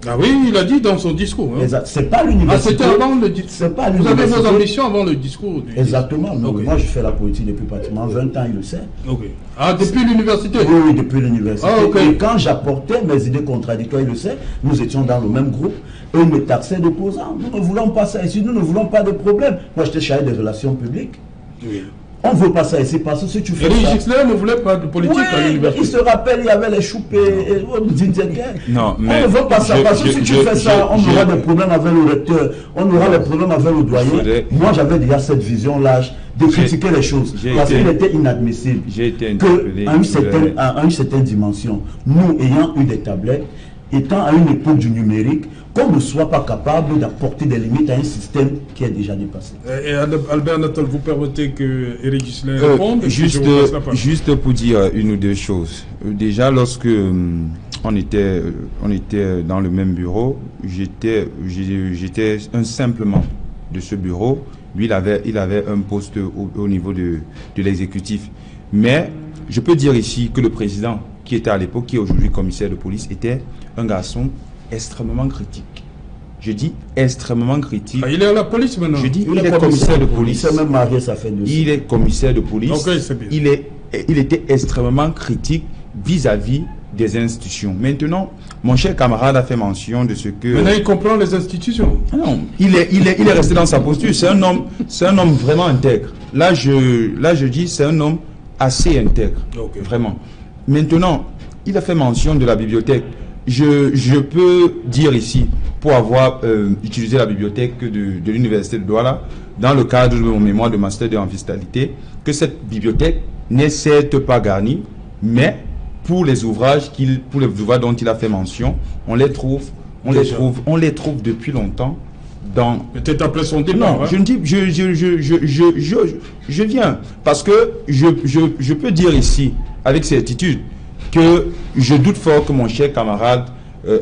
Ah oui, il a dit dans son discours. Hein. C'est pas l'université. Ah, c'était avant le discours. Vous avez vos ambitions avant le discours. Exactement. Okay. Moi, je fais la politique depuis pratiquement 20 ans, il le sait. Okay. Ah, depuis l'université? Oui, depuis l'université. Ah, okay. Et quand j'apportais mes idées contradictoires, il le sait, nous étions dans le même groupe. Et il me taxait d'opposant. Nous ne voulons pas ça ici, nous ne voulons pas de problème. Moi, j'étais chargé des relations publiques. Oui. On ne veut pas ça ici parce que si tu fais ça... Gixler ne voulait pas de politique à l'université. Il se rappelle, il y avait les choupés. Non, mais... On ne veut pas ça parce que si tu fais ça, on aura des problèmes avec le recteur, on aura des problèmes avec le doyen. Moi, j'avais déjà cette vision-là de critiquer les choses parce qu'il était inadmissible qu'à une certaine dimension, nous ayant eu des tablettes, étant à une époque du numérique, qu'on ne soit pas capable d'apporter des limites à un système qui est déjà dépassé. Et Albert Natal, vous permettez que Éric Gixler réponde? Juste pour dire une ou deux choses. Déjà, lorsque on était dans le même bureau, j'étais un simple membre de ce bureau. Lui, il avait un poste au niveau de l'exécutif. Mais je peux dire ici que le président, qui était à l'époque, qui est aujourd'hui commissaire de police, était un garçon extrêmement critique. Je dis extrêmement critique. Ah, il est à la police maintenant. Je dis il est commissaire de police. Il s'est même marié, ça fait 2 ans. Il est commissaire de police. Okay, c'est bien. Il était extrêmement critique vis-à-vis des institutions. Maintenant, mon cher camarade a fait mention de ce que... Maintenant, il comprend les institutions. Non, il est resté dans sa posture. C'est un homme vraiment intègre. Là, je dis, c'est un homme assez intègre. Okay. Vraiment. Maintenant, il a fait mention de la bibliothèque. Je peux dire ici, pour avoir utilisé la bibliothèque de l'université de Douala, dans le cadre de mon mémoire de master de fiscalité, que cette bibliothèque n'est certes pas garnie, mais pour les ouvrages dont il a fait mention, on les trouve depuis longtemps dans... Peut-être après son départ. Non, hein? Je viens parce que je peux dire ici avec certitude que je doute fort que mon cher camarade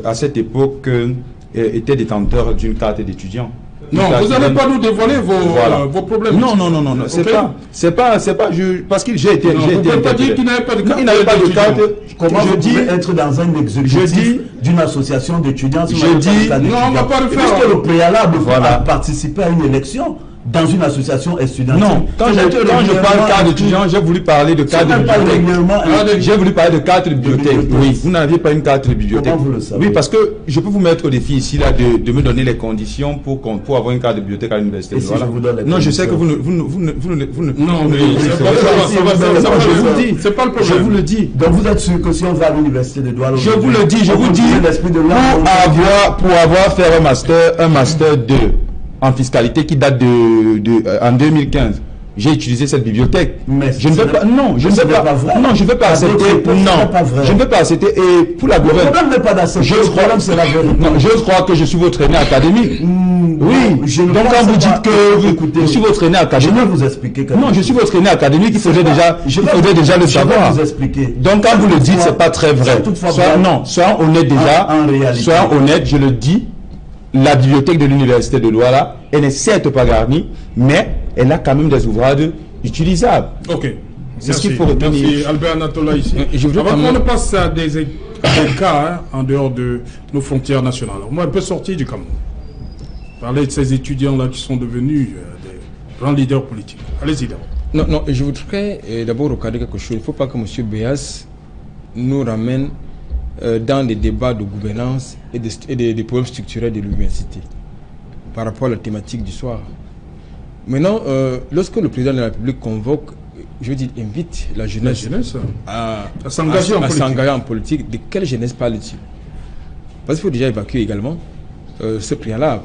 à cette époque était détenteur d'une carte d'étudiant. Non, vous n'allez pas nous dévoiler vos problèmes. Non, c'est pas parce que j'ai été. Vous ne pouvez pas dire qu'il n'avait pas de carte. Il n'avait pas de carte. Comment vous pouvez être dans un exécutif d'une association d'étudiants? Non, on ne va pas le faire. Puisque le préalable à participer à une élection, dans une association étudiantine. Non, quand je parle cadre étudiant, j'ai voulu parler de cadre de bibliothèque. J'ai voulu parler de cadre de bibliothèque. Oui, vous n'aviez pas une carte de bibliothèque. Comment vous le savez? Oui, parce que je peux vous mettre au défi ici là de me donner les conditions pour avoir une carte de bibliothèque à l'université. Si je vous donne les non, je sais que vous ne. Non, mais je vous dis, c'est pas le problème. Je vous le dis. Donc vous êtes sûr que si on va à l'université de Douala, je vous le dis, pour avoir fait un master 2 en fiscalité qui date en 2015. J'ai utilisé cette bibliothèque. Mais je ne veux pas. Non, je ne veux pas. Non, je ne veux pas accepter. Non, je ne veux pas accepter. Et pour la gouvernement. Le problème n'est pas d'accepter. Le problème, c'est la vérité. Non, je crois que je suis votre aîné académique. Oui. Donc quand vous dites que je suis votre aîné académique. Je vais vous expliquer. Non, je suis votre aîné académique. Il faudrait déjà le savoir. Je vais vous expliquer. Donc quand vous le dites, c'est pas très vrai. Soyons honnêtes déjà. En réalité. Soyons honnêtes, je le dis. La bibliothèque de l'université de Douala, elle n'est certes pas garnie, mais elle a quand même des ouvrages utilisables. Ok. C'est ce qu'il faut retenir. Merci Albert Anatola ici. Avant qu'on ne passe à des cas en dehors de nos frontières nationales. Moi, un peu sorti du Cameroun. Parler de ces étudiants-là qui sont devenus des grands leaders politiques. Allez-y d'abord. Non, je voudrais d'abord regarder quelque chose. Il ne faut pas que M. Béas nous ramène dans des débats de gouvernance et des problèmes structurels de l'université par rapport à la thématique du soir. Maintenant, lorsque le président de la République convoque, je veux dire, invite la jeunesse à s'engager en politique, de quelle jeunesse parle-t-il? Parce qu'il faut déjà évacuer également ce préalable,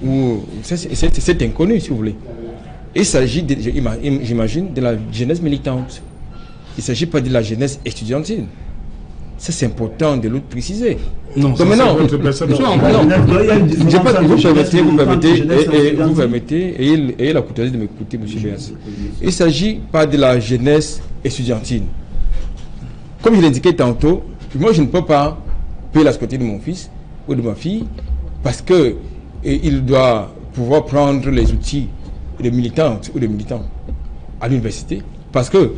ou c'est inconnu, si vous voulez. Il s'agit, j'imagine, de la jeunesse militante. Il ne s'agit pas de la jeunesse estudiantine. Ça, c'est important de le préciser. Non, donc maintenant, vous permettez, ayez la courtoisie de m'écouter, M. Béas. Il ne s'agit pas de la jeunesse estudiantine. Comme je l'indiquais tantôt, moi, je ne peux pas payer la scolarité de mon fils ou de ma fille parce qu'il doit pouvoir prendre les outils de militantes ou de militants à l'université. Parce que,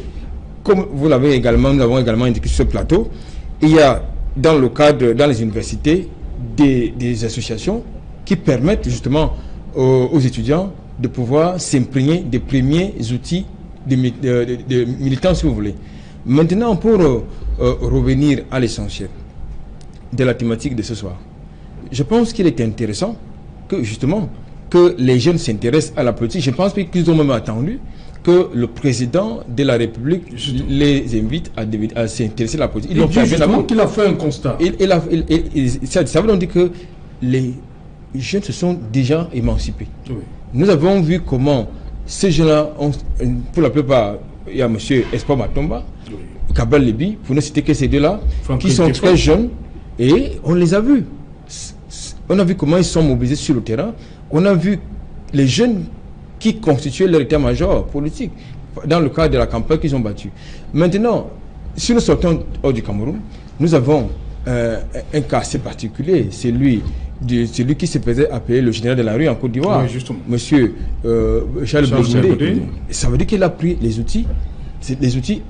comme nous l'avons également indiqué sur ce plateau, il y a dans les universités des associations qui permettent justement aux étudiants de pouvoir s'imprégner des premiers outils de militants, si vous voulez. Maintenant, pour revenir à l'essentiel de la thématique de ce soir, je pense qu'il est intéressant que justement que les jeunes s'intéressent à la politique. Je pense qu'ils ont même attendu que le président de la République les invite à s'intéresser à la politique. Il dit justement qu'il a fait un constat. Ça veut donc dire que les jeunes se sont déjà émancipés. Oui. Nous avons vu comment ces jeunes-là, pour la plupart, il y a M. Espoir Matomba, Kabal Lebi, pour ne citer que ces deux-là, qui sont très jeunes, et on les a vus. On a vu comment ils sont mobilisés sur le terrain. On a vu les jeunes qui constituaient leur état-major politique dans le cadre de la campagne qu'ils ont battue. Maintenant, si nous sortons hors du Cameroun, nous avons un cas assez particulier, celui qui se faisait appeler le général de la rue en Côte d'Ivoire, monsieur Charles Blé. Ça veut dire qu'il a pris les outils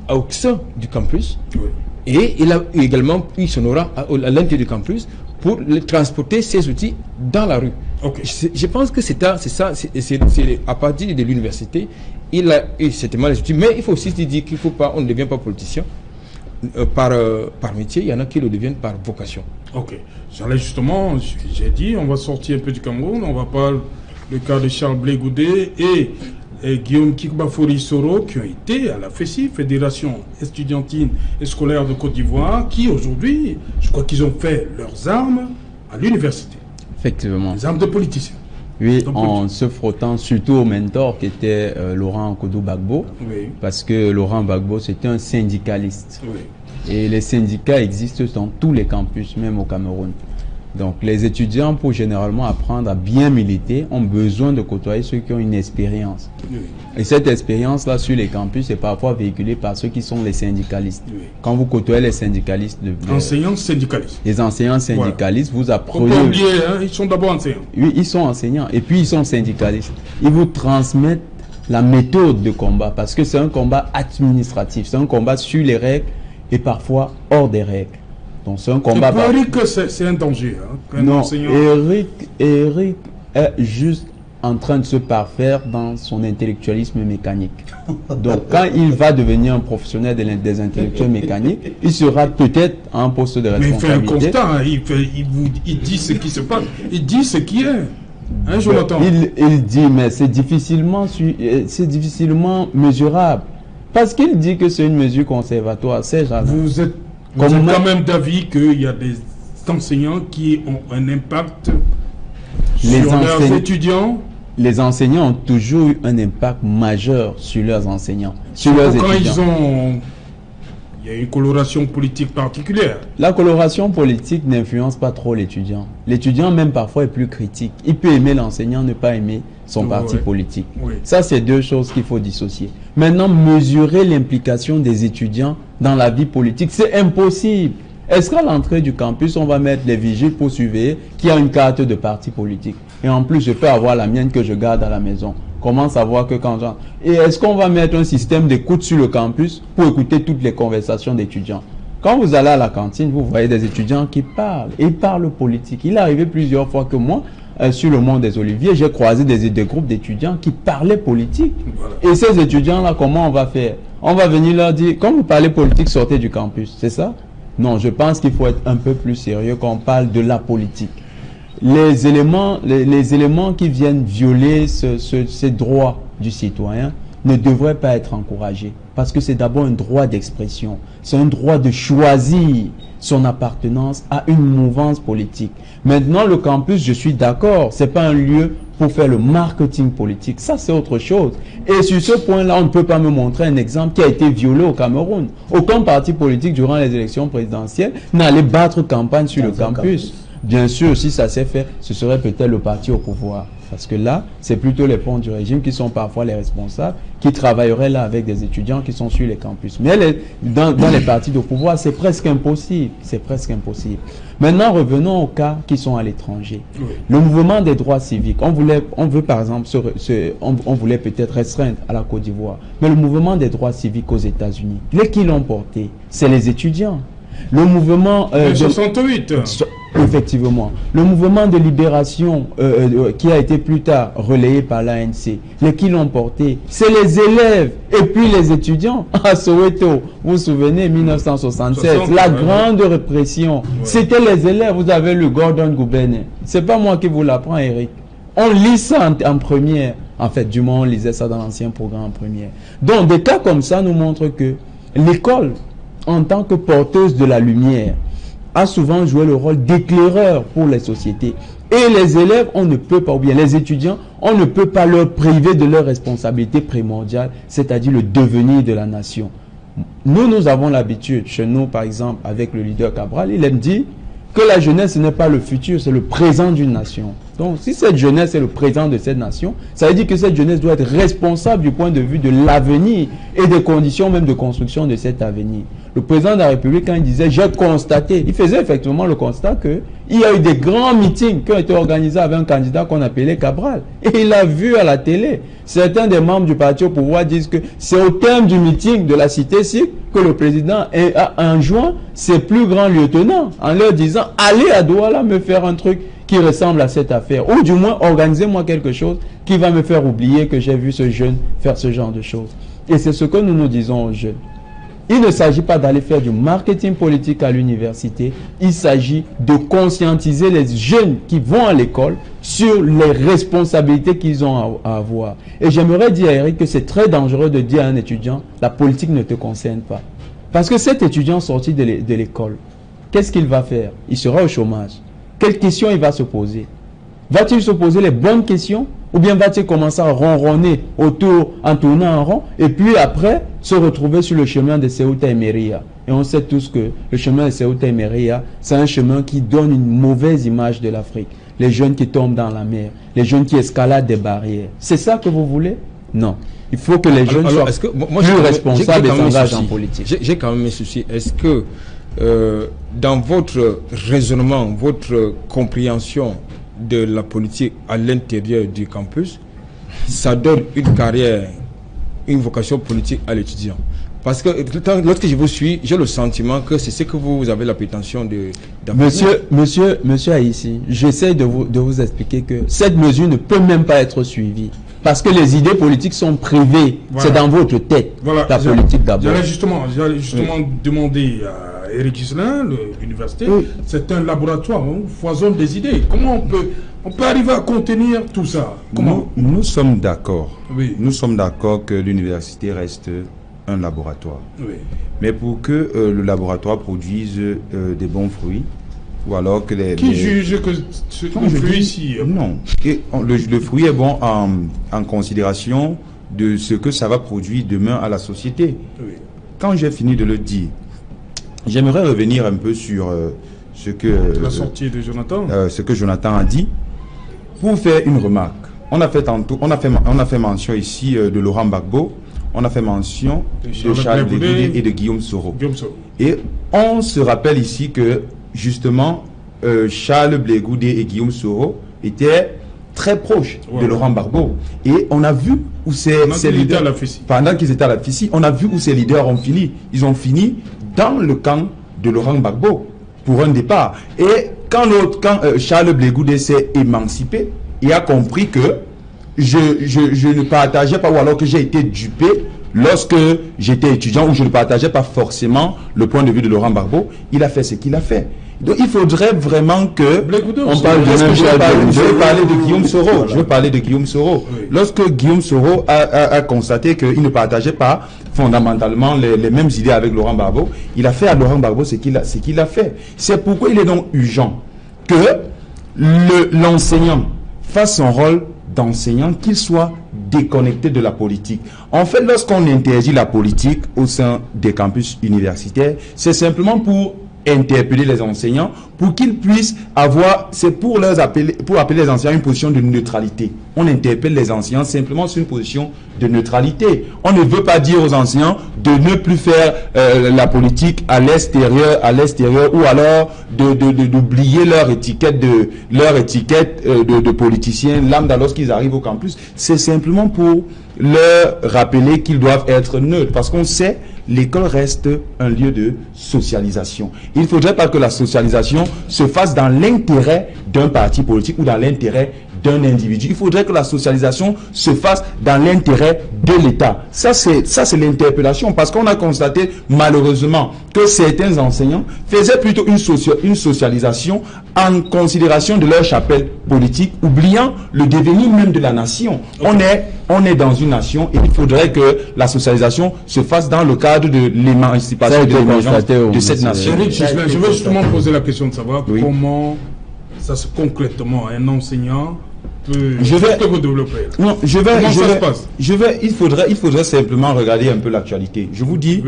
au sein du campus, et il a également pris son aura à l'intérieur du campus pour transporter ces outils dans la rue. Je pense que c'est à partir de l'université, il a eu certainement les outils, mais il faut aussi dire qu'il faut pas, on ne devient pas politicien par métier, il y en a qui le deviennent par vocation. Ok, j'allais justement, j'ai dit, on va sortir un peu du Cameroun, on va parler du cas de Charles Blé Goudé et Guillaume Kikbafori Soro, qui ont été à la FESI, Fédération estudiantine et scolaire de Côte d'Ivoire, qui aujourd'hui, je crois qu'ils ont fait leurs armes à l'université. Effectivement. Les armes de politiciens. Oui, en se frottant surtout au mentor qui était Laurent Kodou Gbagbo, parce que Laurent Gbagbo c'était un syndicaliste. Et les syndicats existent dans tous les campus, même au Cameroun. Donc les étudiants, pour généralement apprendre à bien militer, ont besoin de côtoyer ceux qui ont une expérience. Et cette expérience-là sur les campus est parfois véhiculée par ceux qui sont les syndicalistes. Quand vous côtoyez les syndicalistes... enseignants syndicalistes. Les enseignants syndicalistes, vous apprenez... Faut pas oublier, hein, ils sont d'abord enseignants. Oui, ils sont enseignants et puis ils sont syndicalistes. Ils vous transmettent la méthode de combat parce que c'est un combat administratif, c'est un combat sur les règles et parfois hors des règles. Donc c'est un combat... Eric, c'est un danger. Hein, non, Eric est juste en train de se parfaire dans son intellectualisme mécanique. Donc, quand il va devenir un professionnel des intellectuels mécaniques, il sera peut-être à un poste de responsabilité. Mais il fait un constat, il dit ce qui se passe, il dit ce qui est. Hein, Jonathan? Il dit, mais c'est difficilement mesurable. Parce qu'il dit que c'est une mesure conservatoire. Vous êtes quand même d'avis qu'il y a des enseignants qui ont un impact sur leurs étudiants? Les enseignants ont toujours eu un impact majeur sur leurs enseignants, sur leurs étudiants. Il y a une coloration politique particulière. La coloration politique n'influence pas trop l'étudiant. L'étudiant même parfois est plus critique. Il peut aimer l'enseignant, ne pas aimer son parti politique. Oui. Ça, c'est deux choses qu'il faut dissocier. Maintenant, mesurer l'implication des étudiants dans la vie politique, c'est impossible. Est-ce qu'à l'entrée du campus, on va mettre les vigiles pour surveiller qui a une carte de parti politique? Et en plus, je peux avoir la mienne que je garde à la maison. Comment savoir que quand j'en... Et est-ce qu'on va mettre un système d'écoute sur le campus pour écouter toutes les conversations d'étudiants? Quand vous allez à la cantine, vous voyez des étudiants qui parlent. Et ils parlent politique. Il est arrivé plusieurs fois que moi, sur le Mont des Oliviers, j'ai croisé des groupes d'étudiants qui parlaient politique. Voilà. Et ces étudiants-là, comment on va faire? On va venir leur dire, quand vous parlez politique, sortez du campus. C'est ça? Non, je pense qu'il faut être un peu plus sérieux quand on parle de la politique. Les éléments qui viennent violer ces droits du citoyen ne devraient pas être encouragés. Parce que c'est d'abord un droit d'expression. C'est un droit de choisir son appartenance à une mouvance politique. Maintenant, le campus, je suis d'accord, c'est pas un lieu pour faire le marketing politique. Ça, c'est autre chose. Et sur ce point-là, on ne peut pas me montrer un exemple qui a été violé au Cameroun. Aucun parti politique, durant les élections présidentielles, n'allait battre campagne sur le campus. Bien sûr, si ça s'est fait, ce serait peut-être le parti au pouvoir. Parce que là, c'est plutôt les ponts du régime qui sont parfois les responsables, qui travailleraient là avec des étudiants qui sont sur les campus. Mais dans les partis au pouvoir, c'est presque impossible. C'est presque impossible. Maintenant, revenons aux cas qui sont à l'étranger. Oui. Le mouvement des droits civiques, on veut par exemple, on voulait peut-être restreindre à la Côte d'Ivoire. Mais le mouvement des droits civiques aux États-Unis, les qui l'ont porté, c'est les étudiants. Le mouvement... 68. Effectivement. Le mouvement de libération qui a été plus tard relayé par l'ANC, les qui l'ont porté, c'est les élèves et puis les étudiants à Soweto. Vous vous souvenez, 1967, la grande répression. Ouais. C'était les élèves. Vous avez le Gordon Goubene. C'est pas moi qui vous l'apprends, Eric. On lit ça en première. En fait, du moins, on lisait ça dans l'ancien programme en première. Donc, des cas comme ça nous montrent que l'école, en tant que porteuse de la lumière, a souvent joué le rôle d'éclaireur pour les sociétés. Et les élèves, on ne peut pas, ou bien les étudiants, on ne peut pas leur priver de leur responsabilité primordiale, c'est-à-dire le devenir de la nation. Nous avons l'habitude, chez nous par exemple, avec le leader Cabral, il aime dire que la jeunesse ce n'est pas le futur, c'est le présent d'une nation. Donc si cette jeunesse est le présent de cette nation, ça veut dire que cette jeunesse doit être responsable du point de vue de l'avenir et des conditions même de construction de cet avenir. Le président de la République, quand il disait « j'ai constaté », il faisait effectivement le constat qu'il y a eu des grands meetings qui ont été organisés avec un candidat qu'on appelait Cabral. Et il a vu à la télé. Certains des membres du parti au pouvoir disent que c'est au terme du meeting de la cité SIC que le président a enjoint ses plus grands lieutenants en leur disant « allez à Douala me faire un truc qui ressemble à cette affaire. Ou du moins, organisez-moi quelque chose qui va me faire oublier que j'ai vu ce jeune faire ce genre de choses. » Et c'est ce que nous disons aux jeunes. Il ne s'agit pas d'aller faire du marketing politique à l'université. Il s'agit de conscientiser les jeunes qui vont à l'école sur les responsabilités qu'ils ont à avoir. Et j'aimerais dire à Eric que c'est très dangereux de dire à un étudiant, la politique ne te concerne pas. Parce que cet étudiant sorti de l'école, qu'est-ce qu'il va faire? Il sera au chômage. Quelles questions il va se poser? Va-t-il se poser les bonnes questions? Ou bien va-t-il commencer à ronronner autour en tournant en rond et puis après se retrouver sur le chemin de Ceuta et Melilla? Et on sait tous que le chemin de Ceuta et Melilla, c'est un chemin qui donne une mauvaise image de l'Afrique. Les jeunes qui tombent dans la mer, les jeunes qui escaladent des barrières. C'est ça que vous voulez? Non. Il faut que les jeunes soient plus responsables et s'engagent en politique. J'ai quand même un souci. Est-ce que dans votre raisonnement, votre compréhension de la politique à l'intérieur du campus, ça donne une carrière, une vocation politique à l'étudiant? Parce que lorsque je vous suis, j'ai le sentiment que c'est ce que vous avez la prétention de... Monsieur Haïssi, j'essaie de vous expliquer que cette mesure ne peut même pas être suivie. Parce que les idées politiques sont privées. Voilà. C'est dans votre tête. Voilà. La politique d'abord. J'allais justement demander à Éric Ghislain, l'université, oui. C'est un laboratoire, on foisonne des idées. Comment on peut arriver à contenir tout ça? Comment? Nous sommes d'accord. Oui. Nous sommes d'accord que l'université reste un laboratoire. Oui. Mais pour que le laboratoire produise des bons fruits, ou alors que Qui juge que ce fruit ici? Non. Et le fruit est bon en considération de ce que ça va produire demain à la société. Oui. Quand j'ai fini de le dire, j'aimerais revenir un peu sur ce que... la sortie de Jonathan. Ce que Jonathan a dit. Pour faire une remarque, on a fait mention ici de Laurent Gbagbo, on a fait mention de Charles Blé et de Guillaume Soro. Et on se rappelle ici que justement Charles Blé et Guillaume Soro étaient très proches de Laurent Gbagbo. Et on a vu où ces leaders, pendant qu'ils étaient à la FICI, on a vu où ces leaders ont fini. Ils ont fini dans le camp de Laurent Gbagbo pour un départ. Et quand Charles Blé s'est émancipé et a compris que je ne partageais pas, ou alors que j'ai été dupé lorsque j'étais étudiant, ou je ne partageais pas forcément le point de vue de Laurent Gbagbo, il a fait ce qu'il a fait. Donc il faudrait vraiment que on parle de je vais parler de Guillaume Soro. Voilà. Je vais parler de Guillaume Soro. Oui. Lorsque Guillaume Soro a constaté qu'il ne partageait pas fondamentalement les mêmes idées avec Laurent Gbagbo, il a fait à Laurent Gbagbo ce qu'il a fait. C'est pourquoi il est donc urgent que l'enseignant fasse son rôle d'enseignant, qu'il soit déconnecté de la politique. En fait, lorsqu'on interdit la politique au sein des campus universitaires, c'est simplement pour interpeller les enseignants, pour qu'ils puissent avoir, c'est pour appeler les enseignants une position de neutralité. On interpelle les enseignants simplement sur une position de neutralité. On ne veut pas dire aux enseignants de ne plus faire la politique à l'extérieur, ou alors d'oublier leur étiquette de politiciens lambda lorsqu'ils arrivent au campus. C'est simplement pour leur rappeler qu'ils doivent être neutres, parce qu'on sait l'école reste un lieu de socialisation. Il ne faudrait pas que la socialisation se fasse dans l'intérêt d'un parti politique ou dans l'intérêt d'un individu. Il faudrait que la socialisation se fasse dans l'intérêt de l'État. Ça, c'est l'interpellation, parce qu'on a constaté malheureusement que certains enseignants faisaient plutôt une socialisation en considération de leur chapelle politique, oubliant le devenir même de la nation. Okay. On est dans une nation et il faudrait que la socialisation se fasse dans le cadre de l'émancipation de l'émergence de cette nation. Je veux justement poser la question de savoir comment ça se concrètement un enseignant peut vous développer. Non, comment ça se passe? Il faudrait simplement regarder un peu l'actualité. Je vous dis,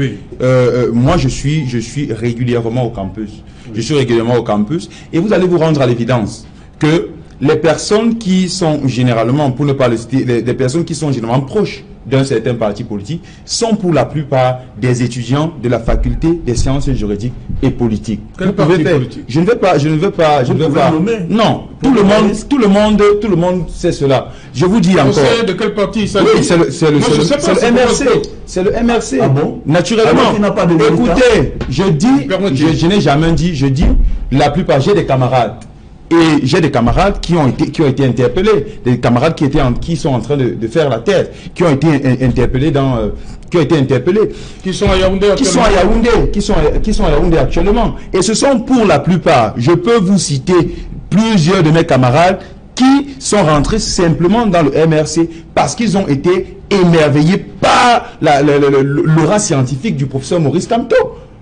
moi je suis régulièrement au campus. Je suis régulièrement au campus et vous allez vous rendre à l'évidence que les personnes qui sont généralement, pour ne pas le citer, les personnes qui sont généralement proches d'un certain parti politique sont pour la plupart des étudiants de la faculté des sciences juridiques et politiques. Quel parti politique? Je ne veux pas. Non, tout le monde sait cela. Je vous dis encore. Vous savez de quel parti il s'agit? Oui, c'est le MRC. C'est le MRC. Ah bon? Naturellement. Écoutez, je n'ai jamais dit, je dis la plupart, j'ai des camarades. Et j'ai des camarades qui ont été interpellés, des camarades qui sont en train de faire la tête, qui ont été interpellés qui sont à Yaoundé actuellement. Et ce sont pour la plupart, je peux vous citer plusieurs de mes camarades qui sont rentrés simplement dans le MRC parce qu'ils ont été émerveillés par l'aura scientifique du professeur Maurice Kamto.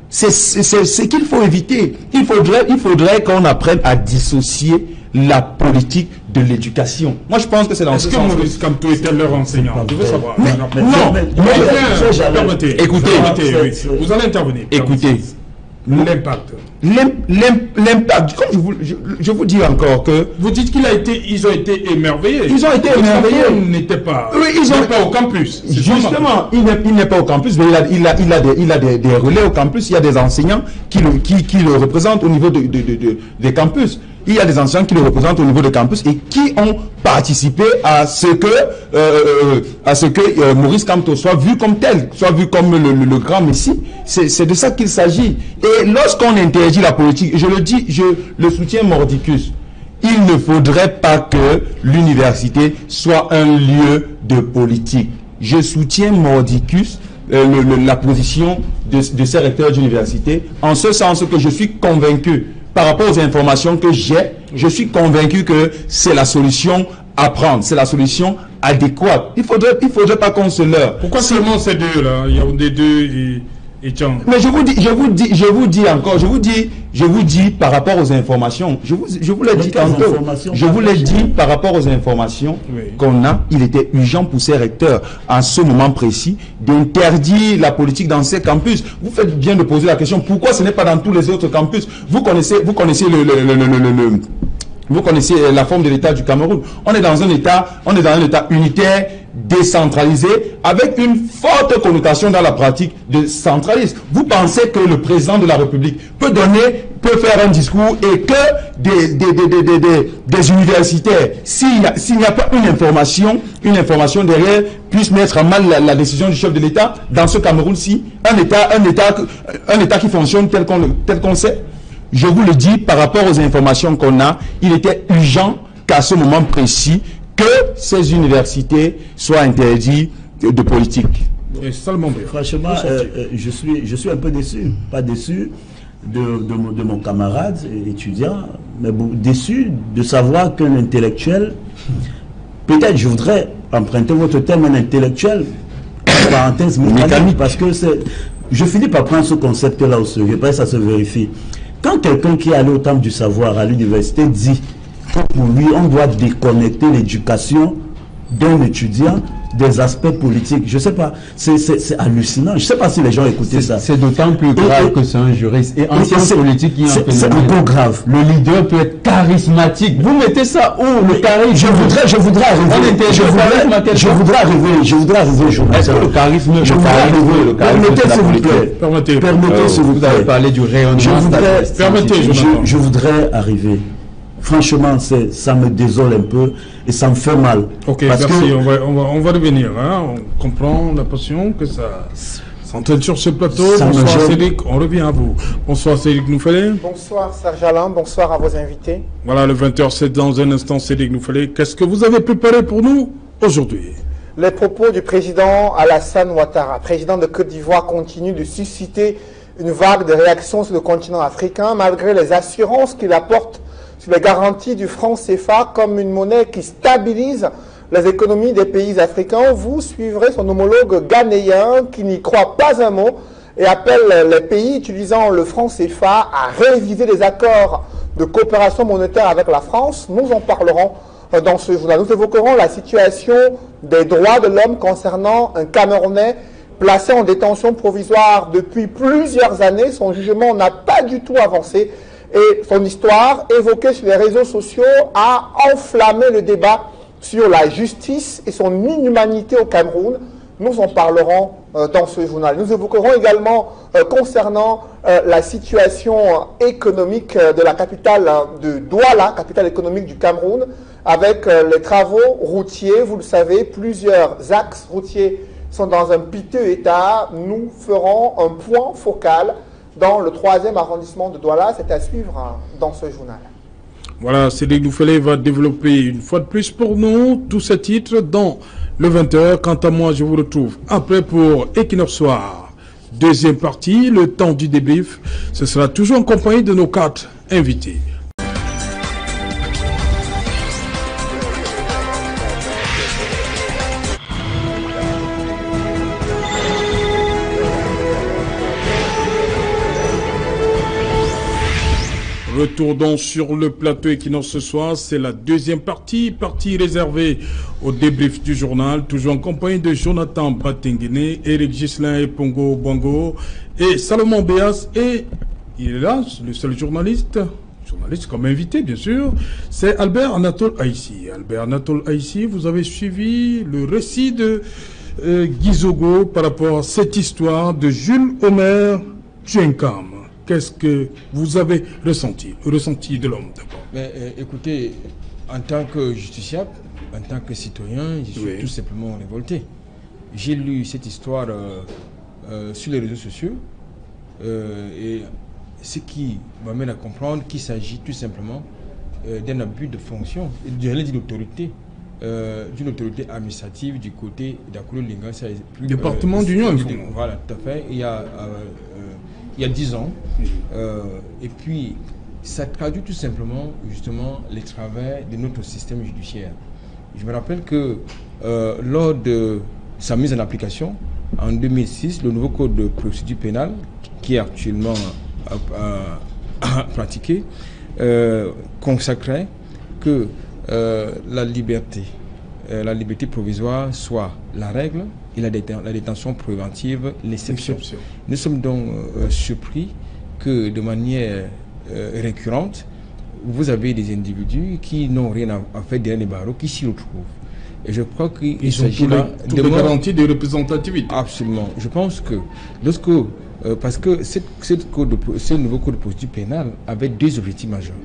C'est ce qu'il faut éviter. Il faudrait qu'on apprenne à dissocier la politique de l'éducation. Moi, je pense que c'est dans ce sens. Est-ce que Maurice Kamto était leur enseignant? Je veux savoir. Écoutez, vous allez intervenir. Écoutez. L'impact. Comme je vous dis encore que... Vous dites ils ont été émerveillés. Ils ont été émerveillés. Ils n'étaient pas, pas au campus. Justement, il n'est pas au campus, mais il a des relais au campus. Il y a des enseignants qui le représentent au niveau des campus. il y a des enseignants qui le représentent au niveau de campus et qui ont participé à ce que Maurice Kamto soit vu comme tel, soit vu comme le grand messie. C'est de ça qu'il s'agit. Et lorsqu'on interdit la politique, je le dis, je le soutiens mordicus, il ne faudrait pas que l'université soit un lieu de politique. Je soutiens mordicus la position de ces recteurs d'université, en ce sens que je suis convaincu, par rapport aux informations que j'ai, je suis convaincu que c'est la solution à prendre, c'est la solution adéquate. Il faudrait pas qu'on se leurre. Pourquoi seulement ces deux là? Il y a des deux et tiens. Mais je vous dis par rapport aux informations. Je vous l'ai dit tantôt. Je vous l'ai dit par rapport aux informations qu'on a. Il était urgent pour ces recteurs, en ce moment précis, d'interdire la politique dans ces campus. Vous faites bien de poser la question. Pourquoi ce n'est pas dans tous les autres campus? Vous connaissez la forme de l'État du Cameroun. On est dans un État unitaire, décentralisé, avec une forte connotation dans la pratique de centralisme. Vous pensez que le président de la République peut faire un discours et que des universitaires, s'il n'y a pas une information derrière, puisse mettre à mal la décision du chef de l'État dans ce Cameroun-ci, un État qui fonctionne tel qu'on sait? Je vous le dis, par rapport aux informations qu'on a, il était urgent qu'à ce moment précis, que ces universités soient interdites de politique. Et seulement, franchement, je suis un peu déçu. Pas déçu de mon camarade étudiant, mais déçu de savoir qu'un intellectuel, peut-être je voudrais emprunter votre terme, un intellectuel, parenthèse mécanique, parce que je finis par prendre ce concept-là au sérieux, parce que ça se vérifie. Quand quelqu'un qui est allé au temple du savoir à l'université dit que pour lui, on doit déconnecter l'éducation d'un étudiant des aspects politiques, je ne sais pas, c'est hallucinant. Je ne sais pas si les gens écoutaient ça. C'est d'autant plus grave que c'est un juriste. Et en sciences politiques, c'est encore grave. Le leader peut être charismatique. Vous mettez ça où? Le charisme. Je voudrais arriver. Est-ce que le charisme, permettez s'il vous plaît. Permettez s'il vous plaît. Vous avez parlé du rayonnement. Je voudrais arriver. Franchement, ça me désole un peu et ça me fait mal. Ok, parce merci. On va revenir. Hein. On comprend la passion que ça s'entraîne sur ce plateau. Bonsoir Cédric, on revient à vous. Bonsoir Cédric Nouffelé. Bonsoir Serge Alain, bonsoir à vos invités. Voilà, le 20h, c'est dans un instant Cédric Nouffelé. Qu'est-ce que vous avez préparé pour nous aujourd'hui? Les propos du président Alassane Ouattara, président de Côte d'Ivoire, continuent de susciter une vague de réactions sur le continent africain, malgré les assurances qu'il apporte sur les garanties du franc CFA comme une monnaie qui stabilise les économies des pays africains. Vous suivrez son homologue ghanéen qui n'y croit pas un mot et appelle les pays utilisant le franc CFA à réviser les accords de coopération monétaire avec la France. Nous en parlerons dans ce journal. Nous évoquerons la situation des droits de l'homme concernant un Camerounais placé en détention provisoire depuis plusieurs années. Son jugement n'a pas du tout avancé et son histoire, évoquée sur les réseaux sociaux, a enflammé le débat sur la justice et son inhumanité au Cameroun. Nous en parlerons dans ce journal. Nous évoquerons également concernant la situation économique de la capitale de Douala, capitale économique du Cameroun, avec les travaux routiers. Vous le savez, plusieurs axes routiers sont dans un piteux état. Nous ferons un point focal dans le 3e arrondissement de Douala. C'est à suivre dans ce journal. Voilà, Cédric Nouffelé va développer une fois de plus pour nous tous ces titres dans le 20h. Quant à moi, je vous retrouve après pour Equinox Soir. Deuxième partie, le temps du débrief. Ce sera toujours en compagnie de nos 4 invités. Retour donc sur le plateau Equinox ce soir, c'est la deuxième partie réservée au débrief du journal, toujours en compagnie de Jonathan Batenguene, Eric Gislain et Pongo Bongo et Salomon Béas, et il est là, le seul journaliste comme invité bien sûr, c'est Albert Anatole Aïssi. Albert Anatole Aïssi, vous avez suivi le récit de Gizogo par rapport à cette histoire de Jules Omer Tchenkam. qu'est-ce que vous avez ressenti? Le ressenti de l'homme d'abord. Écoutez, en tant que justiciable, en tant que citoyen, je suis tout simplement révolté. J'ai lu cette histoire sur les réseaux sociaux et ce qui m'amène à comprendre qu'il s'agit tout simplement d'un abus de fonction, d'une autorité administrative du côté d'Akulu-Linga. Département d'Union. Voilà, tout à fait. Il y a 10 ans. Et puis, ça traduit tout simplement, justement, les travers de notre système judiciaire. Je me rappelle que lors de sa mise en application, en 2006, le nouveau code de procédure pénale, qui est actuellement pratiqué, consacrait que la liberté provisoire soit la règle et la détention préventive l'exception. Nous sommes donc surpris que de manière récurrente, vous avez des individus qui n'ont rien à faire derrière les barreaux, qui s'y retrouvent. Et je crois qu'il s'agit là de garanties de représentativité. Absolument. Je pense que lorsque parce que ce nouveau code de procédure pénale avait deux objectifs majeurs.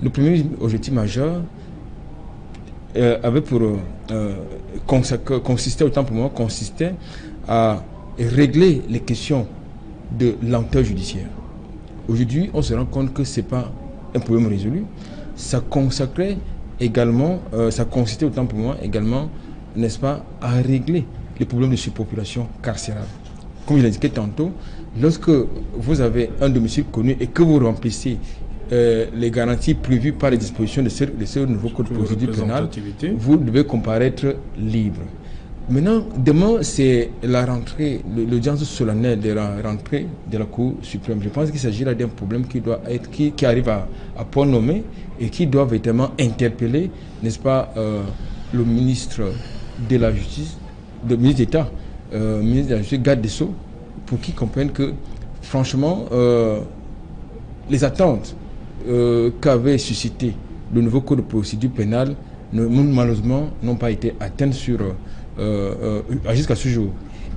Le premier objectif majeur avait pour consistait à régler les questions de lenteur judiciaire. Aujourd'hui, on se rend compte que ce n'est pas un problème résolu. Ça consacrait également, ça consistait autant pour moi également, n'est-ce pas, à régler les problèmes de surpopulation carcérale. Comme je l'indiquais tantôt, lorsque vous avez un domicile connu et que vous remplissez les garanties prévues par les dispositions de ce nouveau code de procédure pénale, vous devez comparaître libre. Maintenant, demain, c'est la rentrée, l'audience solennelle de la rentrée de la Cour suprême. Je pense qu'il s'agit là d'un problème qui doit être, qui arrive à point nommé et qui doit véritablement interpeller, n'est-ce pas, le ministre de la Justice, le ministre d'État, ministre de la Justice, garde des Sceaux, pour qu'ils comprennent que, franchement, les attentes qu'avait suscité le nouveau code de procédure pénale, malheureusement, n'ont pas été atteintes jusqu'à ce jour.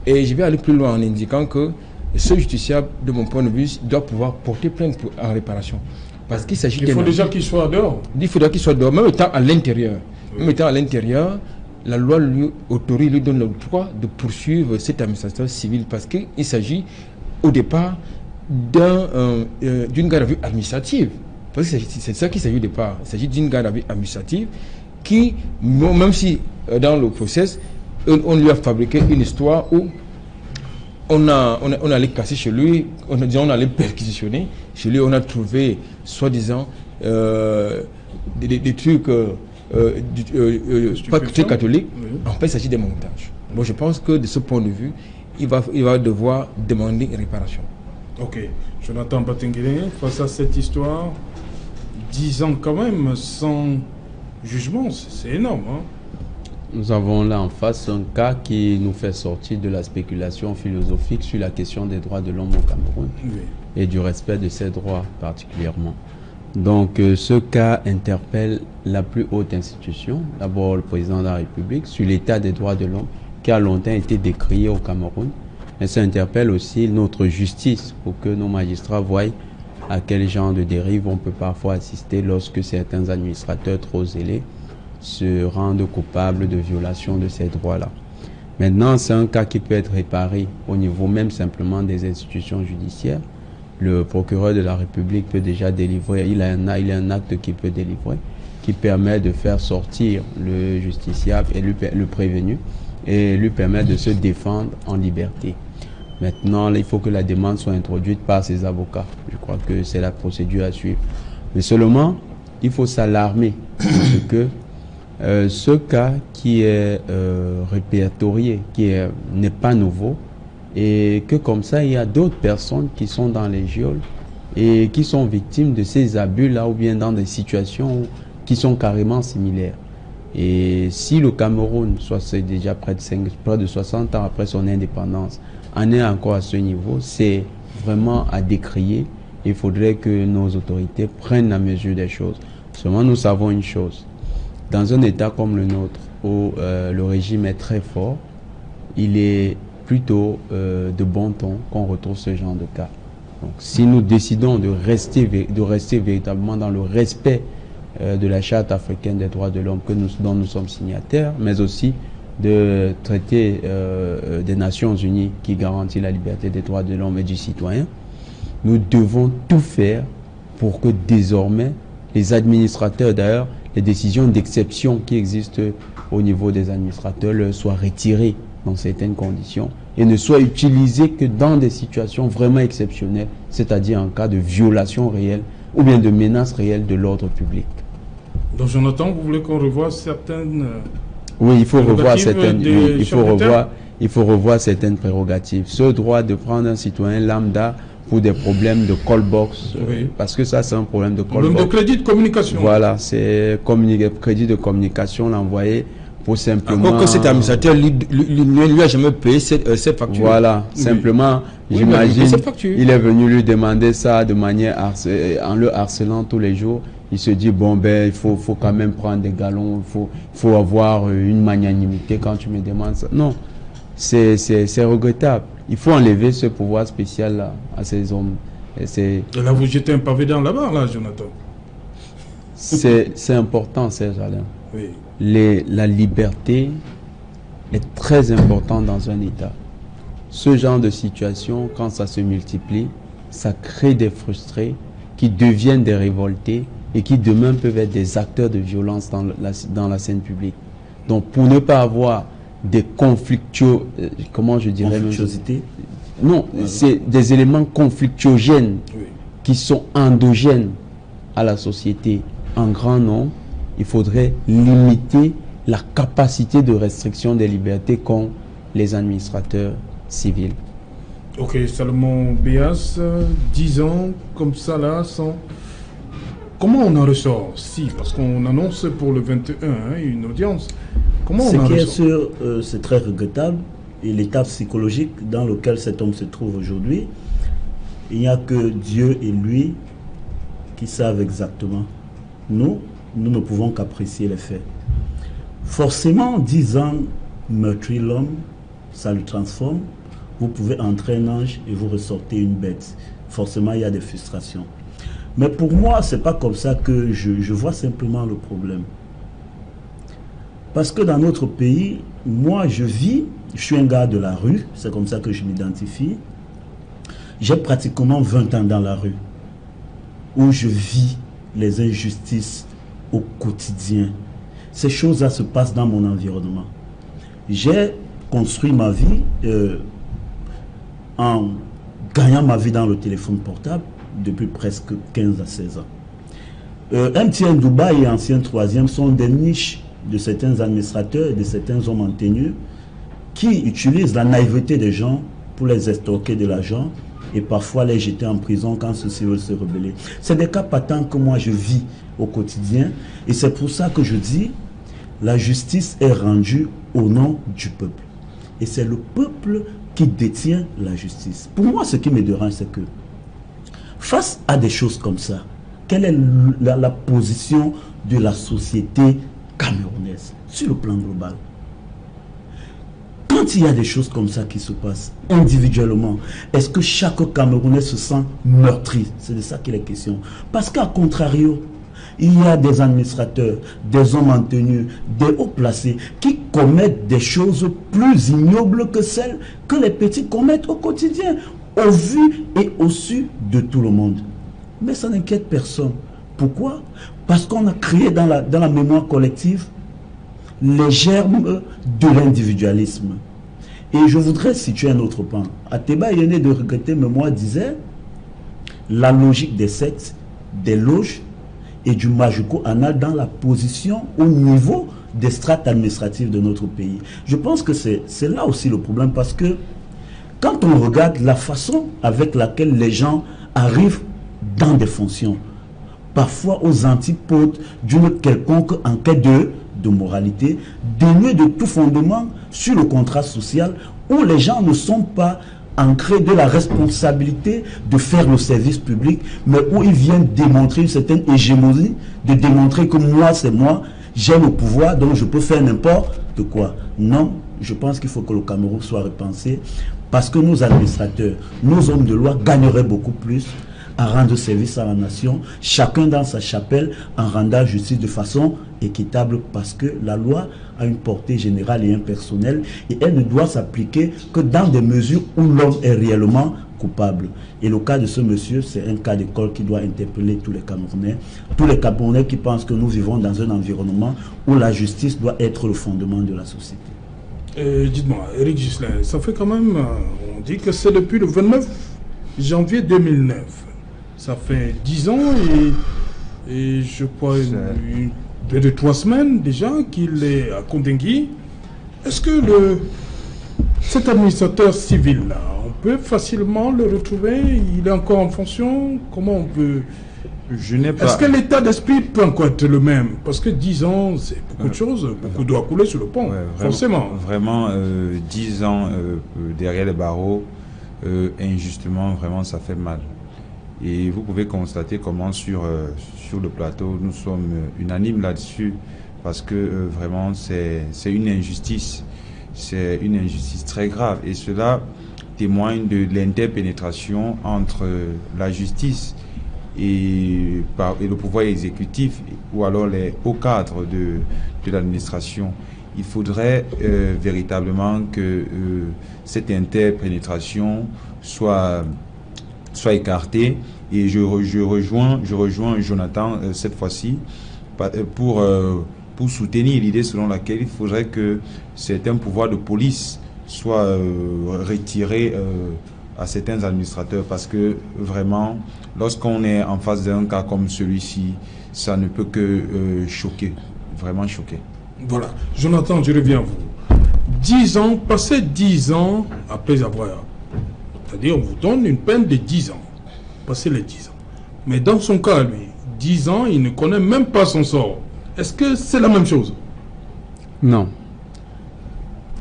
Et je vais aller plus loin en indiquant que ce justiciable, de mon point de vue, doit pouvoir porter plainte en réparation. Parce qu'il s'agit Il faut déjà qu'il soit dehors. Il faudra qu'il soit dehors, même étant à l'intérieur. Même étant à l'intérieur, la loi lui autorise, lui donne le droit de poursuivre cet administrateur civil parce qu'il s'agit au départ d'une garde à vue administrative. Parce que c'est ça qu'il s'agit au départ. Il s'agit d'une garde à vue administrative qui, même si dans le process, on lui a fabriqué une histoire où on allait casser chez lui, on allait perquisitionner. Chez lui, on a trouvé, soi-disant, des trucs pas très catholiques. En fait, il s'agit des montages. Bon, je pense que de ce point de vue, il va devoir demander réparation. Ok. Jonathan Batenguele, face à cette histoire, 10 ans quand même, sans jugement, c'est énorme. Hein? Nous avons là en face un cas qui nous fait sortir de la spéculation philosophique sur la question des droits de l'homme au Cameroun et du respect de ces droits particulièrement. Donc ce cas interpelle la plus haute institution, d'abord le président de la République, sur l'état des droits de l'homme qui a longtemps été décrié au Cameroun. Mais ça interpelle aussi notre justice pour que nos magistrats voient à quel genre de dérive on peut parfois assister lorsque certains administrateurs trop zélés se rendent coupables de violation de ces droits-là. Maintenant, c'est un cas qui peut être réparé au niveau même simplement des institutions judiciaires. Le procureur de la République peut déjà délivrer, il a un acte qu'il peut délivrer, qui permet de faire sortir le justiciable et le prévenu et lui permet de se défendre en liberté. Maintenant, il faut que la demande soit introduite par ses avocats. Je crois que c'est la procédure à suivre. Mais seulement, il faut s'alarmer parce que ce cas qui est répertorié, qui n'est pas nouveau, et que comme ça, il y a d'autres personnes qui sont dans les geôles et qui sont victimes de ces abus-là ou bien dans des situations qui sont carrément similaires. Et si le Cameroun, soit c'est déjà près de 60 ans après son indépendance, en est encore à ce niveau, c'est vraiment à décrier. Il faudrait que nos autorités prennent la mesure des choses. Seulement, nous savons une chose. Dans un État comme le nôtre, où le régime est très fort, il est plutôt de bon ton qu'on retrouve ce genre de cas. Donc, si nous décidons de rester véritablement dans le respect de la Charte africaine des droits de l'homme dont nous sommes signataires, mais aussi de traité des Nations Unies qui garantit la liberté des droits de l'homme et du citoyen, nous devons tout faire pour que désormais les administrateurs, d'ailleurs, les décisions d'exception qui existent au niveau des administrateurs leur soient retirées dans certaines conditions et ne soient utilisées que dans des situations vraiment exceptionnelles, c'est-à-dire en cas de violation réelle ou bien de menace réelle de l'ordre public. Donc Jonathan, vous voulez qu'on revoie certaines... Oui, il faut revoir certaines... il faut revoir certaines prérogatives. Ce droit de prendre un citoyen lambda pour des problèmes de call-box, parce que ça c'est un problème de call-box. Problème de crédit de communication. Voilà, c'est crédit de communication, l'envoyer pour simplement... Alors que cet administrateur ne lui a jamais payé cette facture. Voilà, simplement, j'imagine, il est venu lui demander ça de manière en le harcelant tous les jours. Il se dit, bon ben, il faut quand même prendre des galons, il faut avoir une magnanimité quand tu me demandes ça. Non, c'est regrettable. Il faut enlever ce pouvoir spécial là à ces hommes. Et là, vous jetez un pavé dans la barre, là, Jonathan. C'est important, Serge Alain. Oui. La liberté est très importante dans un État. Ce genre de situation, quand ça se multiplie, ça crée des frustrés qui deviennent des révoltés et qui demain peuvent être des acteurs de violence dans la scène publique. Donc, pour ne pas avoir des comment je dirais, conflictuosité. Non, c'est des éléments conflictuogènes qui sont endogènes à la société en grand nombre. Il faudrait limiter la capacité de restriction des libertés qu'ont les administrateurs civils. Ok, Salomon Béas, 10 ans comme ça là, sans... Comment on en ressort? Si, parce qu'on annonce pour le 21 une audience. Comment on en ressort? Ce qui est sûr, c'est très regrettable. Et l'état psychologique dans lequel cet homme se trouve aujourd'hui, il n'y a que Dieu et lui qui savent exactement. Nous ne pouvons qu'apprécier les faits. Forcément, 10 ans meurtrir l'homme, ça le transforme. Vous pouvez entrer un ange et vous ressortez une bête. Forcément, il y a des frustrations. Mais pour moi, ce n'est pas comme ça que je vois simplement le problème. Parce que dans notre pays, moi, je suis un gars de la rue, c'est comme ça que je m'identifie. J'ai pratiquement 20 ans dans la rue, où je vis les injustices au quotidien. Ces choses-là se passent dans mon environnement. J'ai construit ma vie en gagnant ma vie dans le téléphone portable depuis presque 15 à 16 ans. MTN Dubaï et Ancien Troisième sont des niches de certains administrateurs et de certains hommes en tenue qui utilisent la naïveté des gens pour les estorquer de l'argent et parfois les jeter en prison quand ceux-ci veulent se rebeller. C'est des cas patents que moi je vis au quotidien et c'est pour ça que je dis la justice est rendue au nom du peuple. Et c'est le peuple qui détient la justice. Pour moi, ce qui me dérange, c'est que face à des choses comme ça, quelle est la position de la société camerounaise sur le plan global? Quand il y a des choses comme ça qui se passent individuellement, est-ce que chaque Camerounais se sent meurtri? C'est de ça qu'il est question. Parce qu'à contrario, il y a des administrateurs, des hommes en tenue, des hauts placés qui commettent des choses plus ignobles que celles que les petits commettent au quotidien, au vu et au su de tout le monde. Mais ça n'inquiète personne. Pourquoi? Parce qu'on a créé dans la mémoire collective les germes de l'individualisme. Et je voudrais situer un autre point. Ateba il est né de regretter, mais moi disait la logique des sectes, des loges et du magico-anal dans la position au niveau des strates administratives de notre pays. Je pense que c'est là aussi le problème parce que quand on regarde la façon avec laquelle les gens arrivent dans des fonctions, parfois aux antipodes d'une quelconque enquête de moralité, dénuée de tout fondement sur le contrat social, où les gens ne sont pas ancrés de la responsabilité de faire le service public, mais où ils viennent démontrer une certaine hégémonie, de démontrer que moi c'est moi, j'ai le pouvoir, donc je peux faire n'importe quoi. Non, je pense qu'il faut que le Cameroun soit repensé, parce que nos administrateurs, nos hommes de loi gagneraient beaucoup plus à rendre service à la nation, chacun dans sa chapelle, en rendant justice de façon équitable, parce que la loi a une portée générale et impersonnelle, et elle ne doit s'appliquer que dans des mesures où l'homme est réellement coupable. Et le cas de ce monsieur, c'est un cas d'école qui doit interpeller tous les Camerounais qui pensent que nous vivons dans un environnement où la justice doit être le fondement de la société. Dites-moi, Éric Ghislain, ça fait quand même, on dit que c'est depuis le 29 janvier 2009. Ça fait 10 ans et je crois deux de 3 semaines déjà qu'il est à Kondengui. Est-ce que cet administrateur civil-là, on peut facilement le retrouver? Il est encore en fonction? Comment on peut... Est-ce que l'état d'esprit peut encore être le même? Parce que 10 ans, c'est beaucoup de choses. Beaucoup doit couler sur le pont, forcément. Vraiment, 10 ans derrière les barreaux, injustement, vraiment, ça fait mal. Et vous pouvez constater comment sur le plateau, nous sommes unanimes là-dessus, parce que vraiment, c'est une injustice. C'est une injustice très grave. Et cela témoigne de l'interpénétration entre la justice et le pouvoir exécutif, ou alors les hauts cadres de l'administration. Il faudrait véritablement que cette interpénétration soit écartée, et je rejoins Jonathan cette fois-ci pour soutenir l'idée selon laquelle il faudrait que certains pouvoirs de police soient retirés à certains administrateurs, parce que vraiment, lorsqu'on est en face d'un cas comme celui-ci, ça ne peut que choquer, vraiment choquer. Voilà. Jonathan, je reviens à vous. 10 ans, passer 10 ans après avoir... C'est-à-dire, on vous donne une peine de 10 ans. Passer les 10 ans. Mais dans son cas, lui, 10 ans, il ne connaît même pas son sort. Est-ce que c'est la même chose? Non.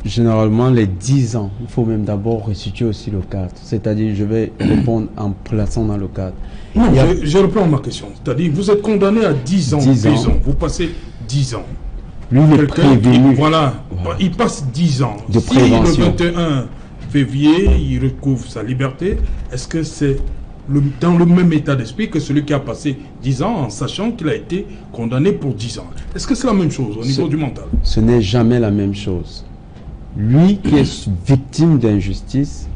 Généralement, les 10 ans, il faut même d'abord restituer aussi le cadre. C'est-à-dire, je vais répondre en plaçant dans le cadre. Non, je reprends ma question. C'est-à-dire, vous êtes condamné à 10 ans de prison. Vous passez 10 ans. Lui, il est prévenu. Voilà. Il passe 10 ans. De prévention. Si le 21 février, il recouvre sa liberté, est-ce que c'est dans le même état d'esprit que celui qui a passé 10 ans en sachant qu'il a été condamné pour 10 ans? Est-ce que c'est la même chose au niveau du mental? Ce n'est jamais la même chose. Lui qui est victime d'injustice,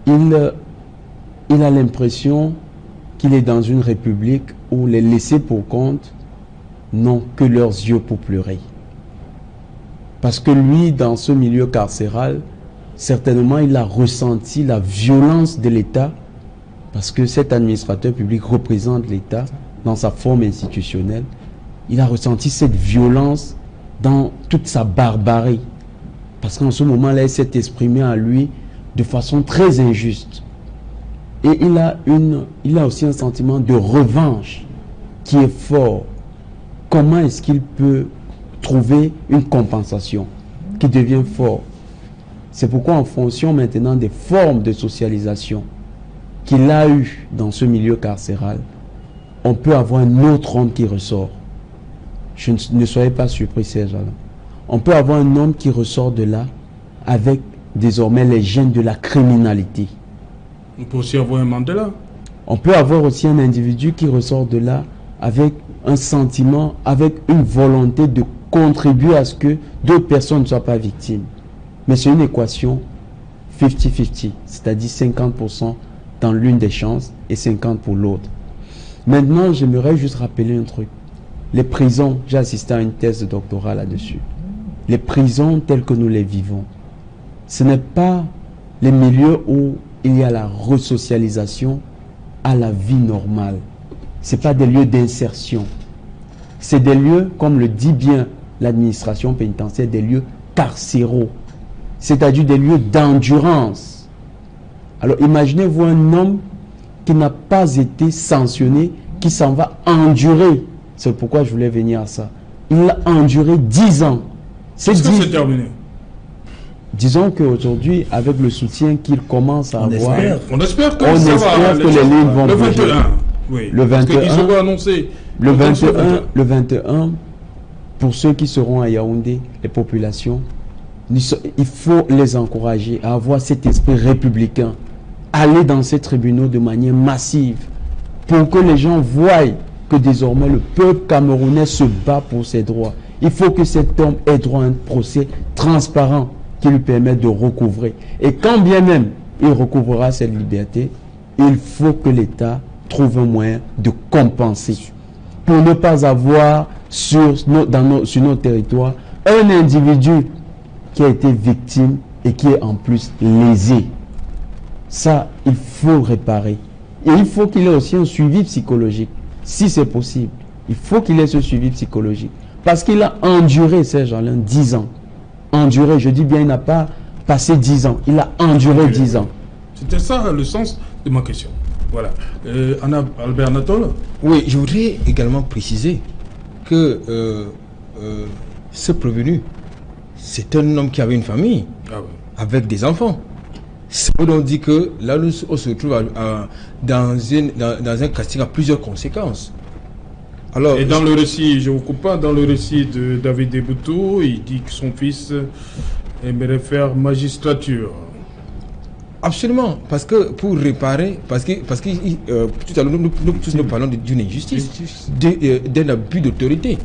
il a l'impression qu'il est dans une république où les laissés pour compte n'ont que leurs yeux pour pleurer. Parce que lui, dans ce milieu carcéral, certainement il a ressenti la violence de l'État, parce que cet administrateur public représente l'État dans sa forme institutionnelle. Il a ressenti cette violence dans toute sa barbarie. Parce qu'en ce moment-là, il s'est exprimé à lui de façon très injuste. Et il a aussi un sentiment de revanche qui est fort. Comment est-ce qu'il peut trouver une compensation qui devient fort? C'est pourquoi, en fonction maintenant des formes de socialisation qu'il a eues dans ce milieu carcéral, on peut avoir un autre homme qui ressort. Ne soyez pas surpris, Serge Alain. On peut avoir un homme qui ressort de là avec désormais les gènes de la criminalité. On peut aussi avoir un Mandela. On peut avoir aussi un individu qui ressort de là avec un sentiment, avec une volonté de contribuer à ce que d'autres personnes ne soient pas victimes. Mais c'est une équation 50-50, c'est-à-dire 50% dans l'une des chances et 50% pour l'autre. Maintenant, j'aimerais juste rappeler un truc. Les prisons, j'ai assisté à une thèse de doctorat là-dessus. Les prisons telles que nous les vivons, ce n'est pas les milieux où il y a la resocialisation à la vie normale. Ce n'est pas des lieux d'insertion. C'est des lieux, comme le dit bien l'administration pénitentiaire, des lieux carcéraux. C'est-à-dire des lieux d'endurance. Alors imaginez-vous un homme qui n'a pas été sanctionné, qui s'en va endurer. C'est pourquoi je voulais venir à ça. Il a enduré 10 ans. Est-ce que c'est terminé? Disons qu'aujourd'hui, avec le soutien qu'il commence à avoir, on espère que, les lignes vont le bouger. 21, oui. Le 21, annoncé. Le 21, pour ceux qui seront à Yaoundé, les populations, il faut les encourager à avoir cet esprit républicain, aller dans ces tribunaux de manière massive, pour que les gens voient que désormais le peuple camerounais se bat pour ses droits. Il faut que cet homme ait droit à un procès transparent qui lui permette de recouvrer. Et quand bien même il recouvrera cette liberté, il faut que l'État trouve un moyen de compenser, pour ne pas avoir sur notre territoire un individu qui a été victime et qui est en plus lésé. Ça, il faut réparer. Et il faut qu'il ait aussi un suivi psychologique, si c'est possible. Il faut qu'il ait ce suivi psychologique. Parce qu'il a enduré, Serge Alain, 10 ans. Enduré, je dis bien, il n'a pas passé 10 ans. Il a enduré 10 ans. C'était ça le sens de ma question. Voilà. Albert Anatole? Oui, je voudrais également préciser que ce prévenu, c'est un homme qui avait une famille, avec des enfants. Ça veut donc dire que là, on se retrouve dans un casting à plusieurs conséquences. Alors, et dans le récit, je ne vous coupe pas, dans le récit de David Deboutou, il dit que son fils aimerait faire magistrature. Absolument, parce que pour réparer, parce que tout à l'heure nous tous nous parlons d'une injustice, d'un abus d'autorité.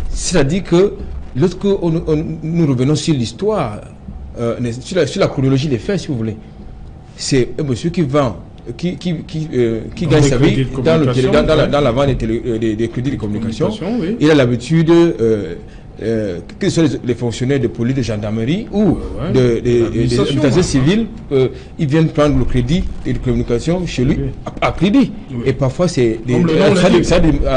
C'est-à-dire que lorsque nous revenons sur l'histoire, sur la chronologie des faits, si vous voulez, c'est un monsieur qui vend, qui gagne sa vie dans la vente des crédits de communication. Oui. Il a l'habitude que ce soit les fonctionnaires de police, de gendarmerie ou des habitations civiles, ils viennent prendre le crédit de communication chez lui à crédit. Oui. Et parfois, c'est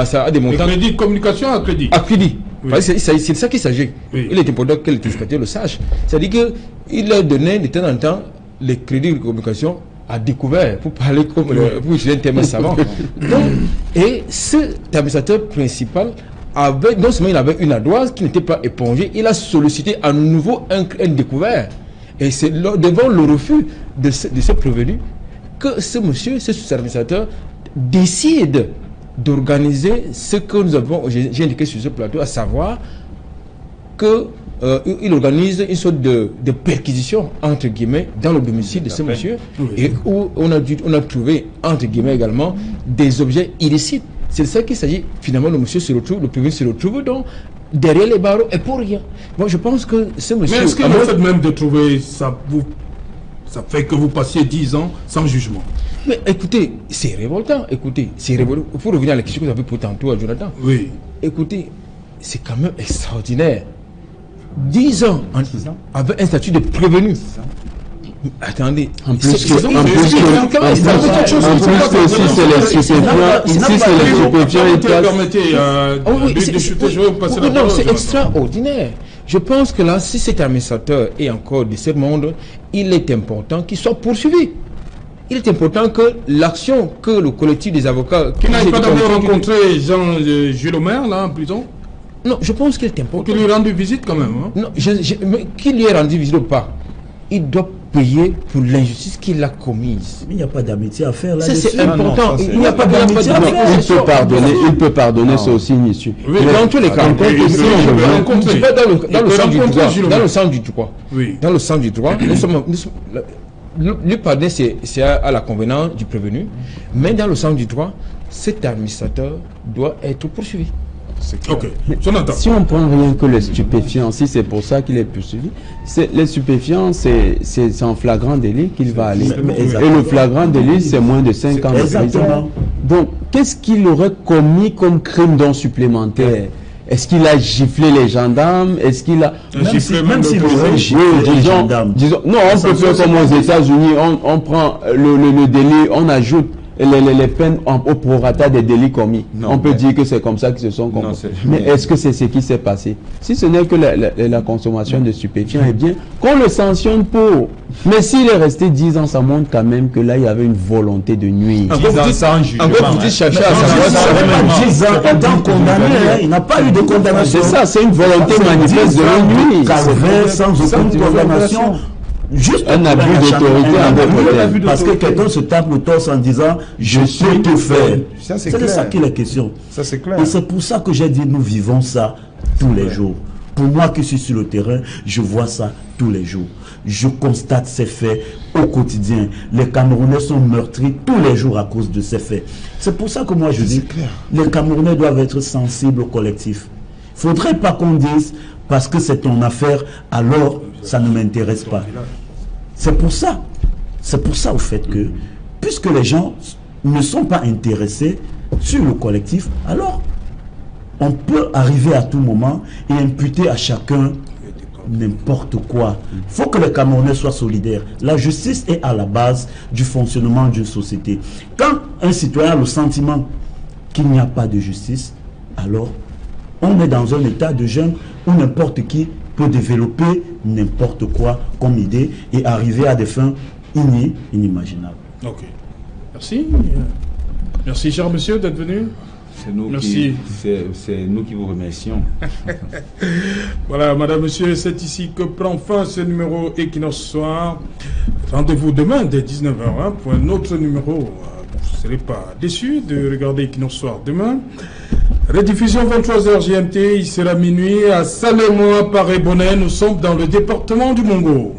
ça a des montants. Le crédit de communication à crédit. À crédit. Oui. C'est de ça qu'il s'agit. Oui. Il est important que les téléspectateurs le sachent. C'est-à-dire qu'il leur donnait de temps en temps les crédits de communication à découvert, pour parler comme pour utiliser un terme savant. Et cet administrateur principal non seulement il avait une ardoise qui n'était pas épongée, il a sollicité à nouveau un découvert. Et c'est devant le refus de ce prévenu que ce monsieur, ce administrateur, décide d'organiser ce que nous avons, j'ai indiqué sur ce plateau, à savoir que il organise une sorte de perquisition, entre guillemets, dans le domicile de ce monsieur, et où on a trouvé, entre guillemets également, des objets illicites. C'est de ça qu'il s'agit. Finalement, le prévenu se retrouve donc derrière les barreaux et pour rien. Moi, je pense que ce monsieur... Mais est-ce que le fait même de trouver ça, ça fait que vous passiez 10 ans sans jugement? Mais écoutez, c'est révoltant. Écoutez, c'est révoltant. Il faut revenir à la question que vous avez posée tantôt à Jonathan. Oui. Écoutez, c'est quand même extraordinaire. 10 ans avec un statut de prévenu. Attendez, en plus si c'est extraordinaire. Je pense que là, si cet administrateur est encore de ce monde, il est important qu'il soit poursuivi. Il est important que l'action que le collectif des avocats... Qui n'a pas d'abord rencontré Jean-Jules Omer, là, en prison? Non, je pense qu'il est important. Qu'il lui ait rendu visite quand même. Hein? Non, mais qu'il lui ait rendu visite ou pas, il doit payer pour l'injustice qu'il a commise. Mais il n'y a pas d'amitié à faire là. C'est important. Il n'y a pas d'amitié à faire. Il peut pardonner, c'est aussi une issue. Oui, dans tous les cas, dans le sens du droit. Oui. Dans le sens du droit, le pardon, c'est à la convenance du prévenu, mais dans le sens du droit, cet administrateur doit être poursuivi. Okay. Si on prend rien que les stupéfiants, si c'est pour ça qu'il est poursuivi, les stupéfiants, c'est en flagrant délit qu'il va aller. Et le flagrant délit, c'est moins de 5 ans de prison. Donc, qu'est-ce qu'il aurait commis comme crime don supplémentaire? Est-ce qu'il a giflé les gendarmes? Est-ce qu'il a... Même s'il aurait giflé les gendarmes. Non, on peut faire comme aux États-Unis, on prend le délit, on ajoute les peines au prorata des délits commis. Non, on peut dire que c'est comme ça qu'ils se sont comportés. Mais est-ce que c'est ce qui s'est passé? Si ce n'est que la consommation de stupéfiants, eh bien, qu'on le sanctionne pour. Mais s'il est resté 10 ans, ça montre quand même que là, il y avait une volonté de nuire. 10 ans sans jugement. 10 ans étant condamné, il n'a pas eu de condamnation. C'est ça, c'est une volonté manifeste de le nuire. Sans aucune condamnation. Juste un abus d'autorité, parce que quelqu'un se tape le torse en disant je sais tout faire. C'est de ça qu'il est question. Ça c'est clair. Et c'est pour ça que j'ai dit nous vivons ça tous les jours. pour moi qui suis sur le terrain, je vois ça tous les jours. Je constate ces faits au quotidien. Les Camerounais sont meurtris tous les jours à cause de ces faits. C'est pour ça que moi je dis, les Camerounais doivent être sensibles au collectif. Il ne faudrait pas qu'on dise, parce que c'est ton affaire, alors ça ne m'intéresse pas. C'est pour ça au fait que, puisque les gens ne sont pas intéressés sur le collectif, alors on peut arriver à tout moment et imputer à chacun n'importe quoi. Il faut que les Camerounais soient solidaires. La justice est à la base du fonctionnement d'une société. Quand un citoyen a le sentiment qu'il n'y a pas de justice, alors on est dans un état de jeûne où n'importe qui peut développer n'importe quoi comme idée et arriver à des fins inimaginables. Ok. Merci. Merci, cher monsieur, d'être venu. C'est nous, qui vous remercions. Voilà, madame, monsieur, c'est ici que prend fin ce numéro Equinox Soir. Rendez-vous demain dès 19h pour un autre numéro. Vous ne serez pas déçus de regarder Equinox Soir demain. Rediffusion 23h GMT, il sera minuit à Salémoa, Paris-Bonnet. Nous sommes dans le département du Mongo.